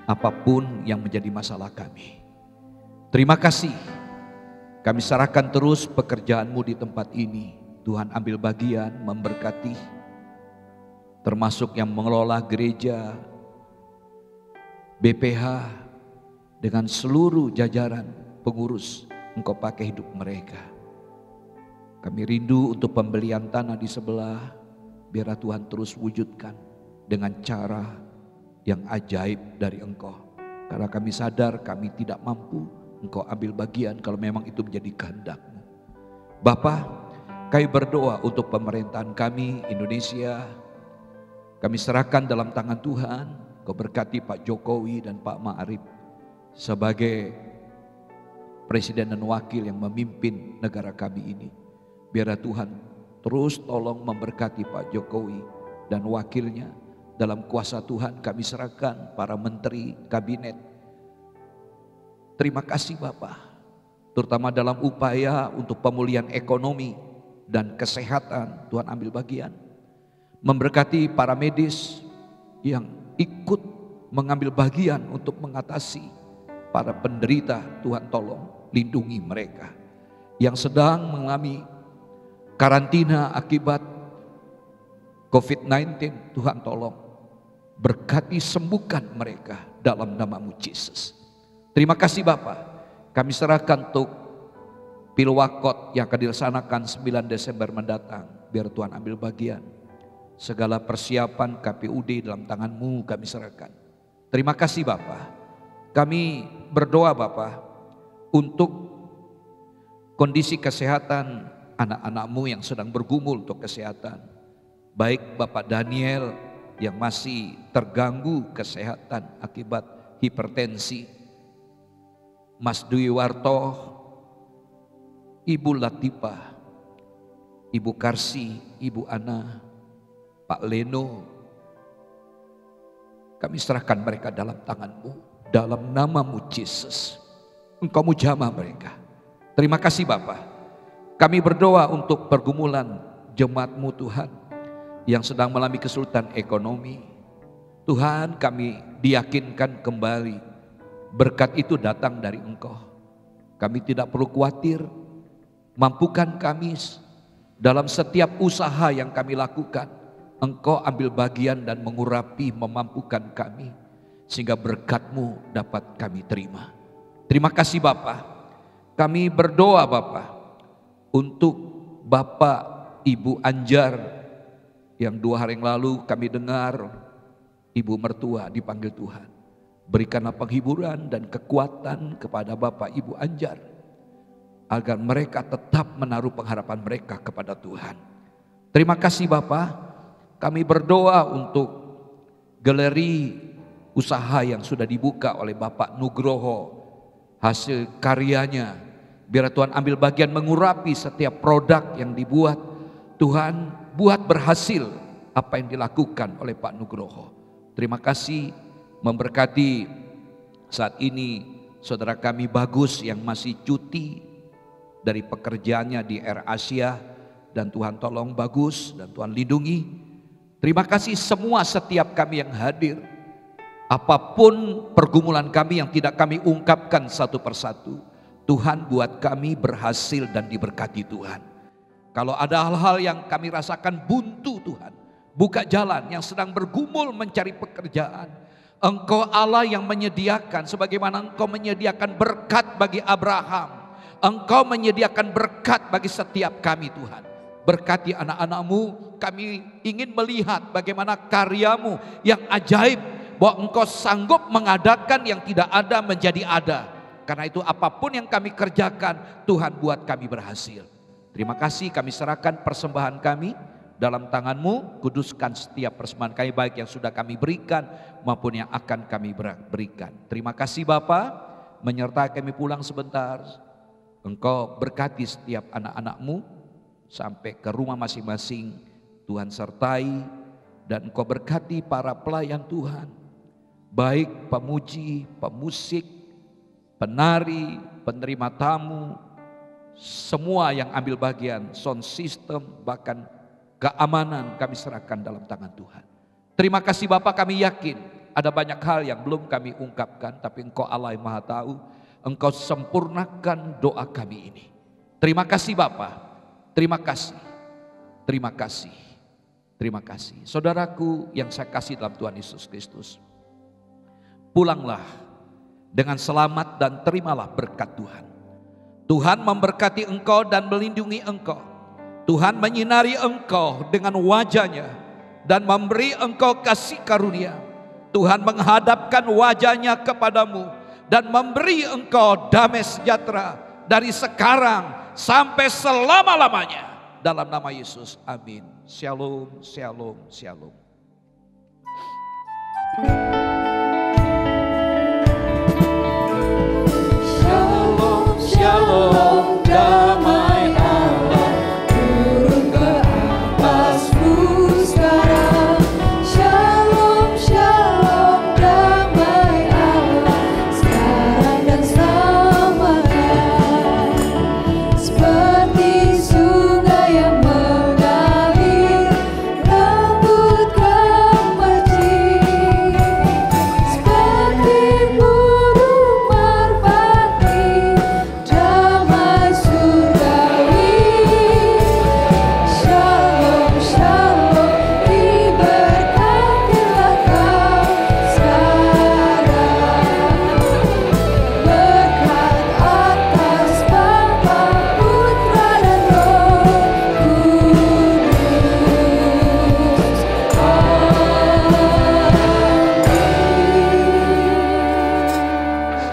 apapun yang menjadi masalah kami. Terima kasih, kami serahkan terus pekerjaan-Mu di tempat ini. Tuhan ambil bagian, memberkati, termasuk yang mengelola gereja, BPH, dengan seluruh jajaran pengurus. Engkau pakai hidup mereka. Kami rindu untuk pembelian tanah di sebelah, biar Tuhan terus wujudkan dengan cara yang ajaib dari Engkau. Karena kami sadar kami tidak mampu, Engkau ambil bagian kalau memang itu menjadi kehendak-Mu. Bapa, kami berdoa untuk pemerintahan kami Indonesia. Kami serahkan dalam tangan Tuhan. Kau berkati Pak Jokowi dan Pak Ma'arif sebagai presiden dan wakil yang memimpin negara kami ini. Biar Tuhan terus tolong memberkati Pak Jokowi dan wakilnya. Dalam kuasa Tuhan kami serahkan para menteri, kabinet. Terima kasih Bapak, terutama dalam upaya untuk pemulihan ekonomi dan kesehatan. Tuhan ambil bagian. Memberkati para medis yang ikut mengambil bagian untuk mengatasi para penderita. Tuhan tolong lindungi mereka yang sedang mengalami karantina akibat COVID-19. Tuhan tolong berkati, sembuhkan mereka dalam nama-Mu Yesus. Terima kasih Bapak, kami serahkan untuk Pilwakot yang akan dilaksanakan 9 Desember mendatang. Biar Tuhan ambil bagian. Segala persiapan KPUD dalam tangan-Mu kami serahkan. Terima kasih Bapak. Kami berdoa Bapak untuk kondisi kesehatan anak-anak-Mu yang sedang bergumul untuk kesehatan. Baik Bapak Daniel yang masih terganggu kesehatan akibat hipertensi, Mas Dwi Warto, Ibu Latifah, Ibu Karsi, Ibu Ana, Pak Leno. Kami serahkan mereka dalam tangan-Mu. Dalam nama-Mu Yesus, Engkau mujamah mereka. Terima kasih Bapak. Kami berdoa untuk pergumulan jemaat-Mu Tuhan yang sedang mengalami kesulitan ekonomi. Tuhan, kami diyakinkan kembali berkat itu datang dari Engkau. Kami tidak perlu khawatir. Mampukan kami dalam setiap usaha yang kami lakukan. Engkau ambil bagian dan mengurapi, memampukan kami. Sehingga berkat-Mu dapat kami terima. Terima kasih Bapak. Kami berdoa Bapak untuk Bapak Ibu Anjar yang 2 hari yang lalu kami dengar ibu mertua dipanggil Tuhan. Berikanlah penghiburan dan kekuatan kepada Bapak Ibu Anjar agar mereka tetap menaruh pengharapan mereka kepada Tuhan. Terima kasih Bapak. Kami berdoa untuk galeri usaha yang sudah dibuka oleh Bapak Nugroho, hasil karyanya, biar Tuhan ambil bagian mengurapi setiap produk yang dibuat. Tuhan buat berhasil apa yang dilakukan oleh Pak Nugroho. Terima kasih, memberkati saat ini saudara kami Bagus yang masih cuti dari pekerjaannya di Air Asia, dan Tuhan tolong Bagus dan Tuhan lindungi. Terima kasih semua setiap kami yang hadir. Apapun pergumulan kami yang tidak kami ungkapkan satu persatu, Tuhan buat kami berhasil dan diberkati Tuhan. Kalau ada hal-hal yang kami rasakan buntu, Tuhan buka jalan. Yang sedang bergumul mencari pekerjaan, Engkau Allah yang menyediakan, sebagaimana Engkau menyediakan berkat bagi Abraham, Engkau menyediakan berkat bagi setiap kami Tuhan. Berkati anak-anak-Mu, kami ingin melihat bagaimana karya-Mu yang ajaib, bahwa Engkau sanggup mengadakan yang tidak ada menjadi ada. Karena itu apapun yang kami kerjakan, Tuhan buat kami berhasil. Terima kasih, kami serahkan persembahan kami dalam tangan-Mu. Kuduskan setiap persembahan kami, baik yang sudah kami berikan maupun yang akan kami berikan. Terima kasih Bapa, menyertai kami pulang sebentar. Engkau berkati setiap anak-anak-Mu sampai ke rumah masing-masing. Tuhan sertai, dan Engkau berkati para pelayan Tuhan, baik pemuji, pemusik, penari, penerima tamu, semua yang ambil bagian, sound system, bahkan keamanan kami serahkan dalam tangan Tuhan. Terima kasih Bapak, kami yakin ada banyak hal yang belum kami ungkapkan, tapi Engkau Allah yang Maha Tahu. Engkau sempurnakan doa kami ini. Terima kasih Bapak, terima kasih, terima kasih, terima kasih. Saudaraku yang saya kasih dalam Tuhan Yesus Kristus, pulanglah dengan selamat dan terimalah berkat Tuhan. Tuhan memberkati engkau dan melindungi engkau. Tuhan menyinari engkau dengan wajahnya dan memberi engkau kasih karunia. Tuhan menghadapkan wajahnya kepadamu dan memberi engkau damai sejahtera dari sekarang sampai selama-lamanya. Dalam nama Yesus, amin. Shalom, shalom, shalom. Shalom, damai Allah turun ke atasmu sekarang. Shalom, shalom, damai Allah sekarang dan selamanya. Seperti sungai yang mengalir, rambut kemercik. Seperti burung merpati, damai surgawi. Shalom, shalom, diberkatilah kau sekarang. Berkat atas Bapa, Putra dan Roh Kudus. Amin.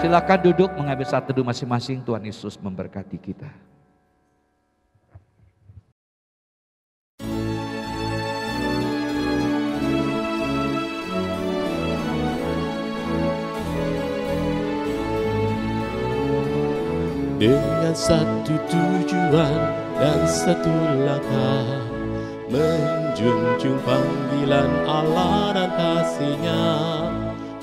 Silakan duduk, mengambil saat teduh masing-masing. Tuhan Yesus memberkati kita. Dengan satu tujuan dan satu langkah, menjunjung panggilan Allah dan kasih-Nya.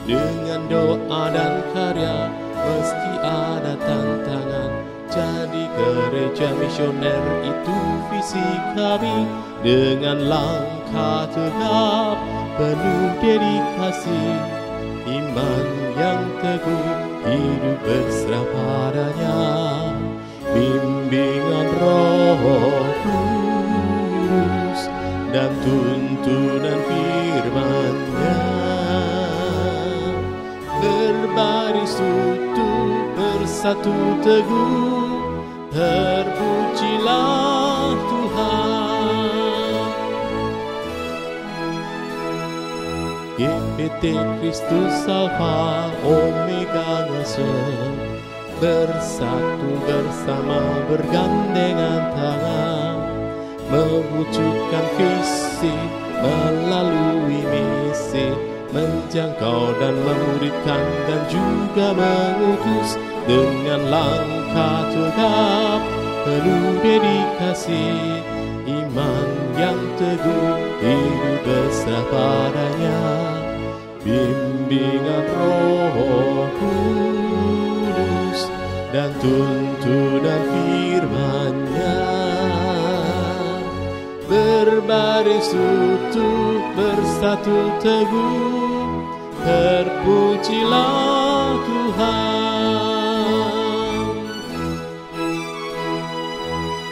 Dengan doa dan karya meski ada tantangan, jadi gereja misioner itu visi kami. Dengan langkah tegap penuh dedikasi, iman yang teguh, hidup berserah padanya. Bimbingan Roh Kudus dan tuntunan firman-Nya, berbaris utuh, bersatu teguh, terpujilah Tuhan. GPT Kristus Alfa Omega Ngasem, bersatu bersama bergandengan tangan, mewujudkan visi melalui misi, menjangkau dan memuridkan dan juga mengutus dengan langkah tegap penuh dedikasi, iman yang teguh, hidup berserah padanya, bimbingan Roh Kudus dan tuntunan firman-Nya. Berbaris utuh, bersatu teguh, terpujilah Tuhan.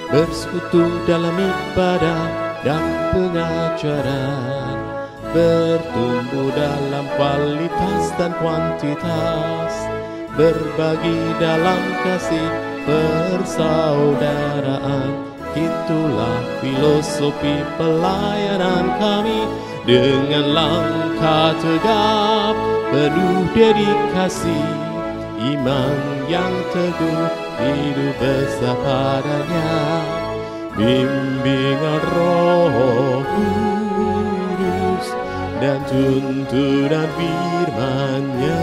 Bersekutu dalam ibadah dan pengajaran, bertumbuh dalam kualitas dan kuantitas, berbagi dalam kasih persaudaraan. Itulah filosofi pelayanan kami, dengan langkah tegap penuh dedikasi, iman yang teguh, hidup besar padanya, bimbingan Roh Kudus dan tuntunan firman-Nya.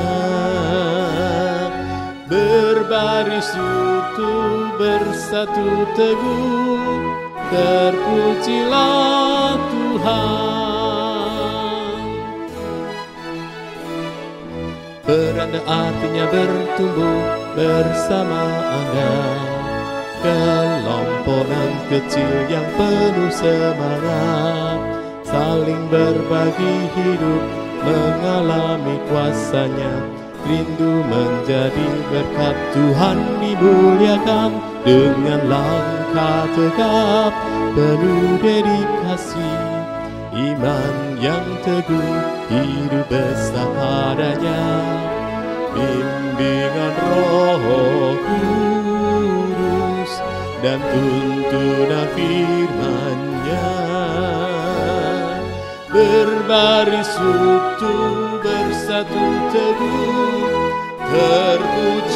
Berbaris utuh, bersatu teguh, terpujilah Tuhan. Beranda artinya bertumbuh bersama Anda, kelompokan kecil yang penuh semangat, saling berbagi hidup, mengalami kuasa-Nya, rindu menjadi berkat Tuhan dimuliakan, dengan langkah tegap penuh dedikasi, iman yang teguh, hidup besar padanya, bimbingan Roh Kudus dan tuntunan firman-Nya. Berbaris utuh, bersatu teguh, terpuji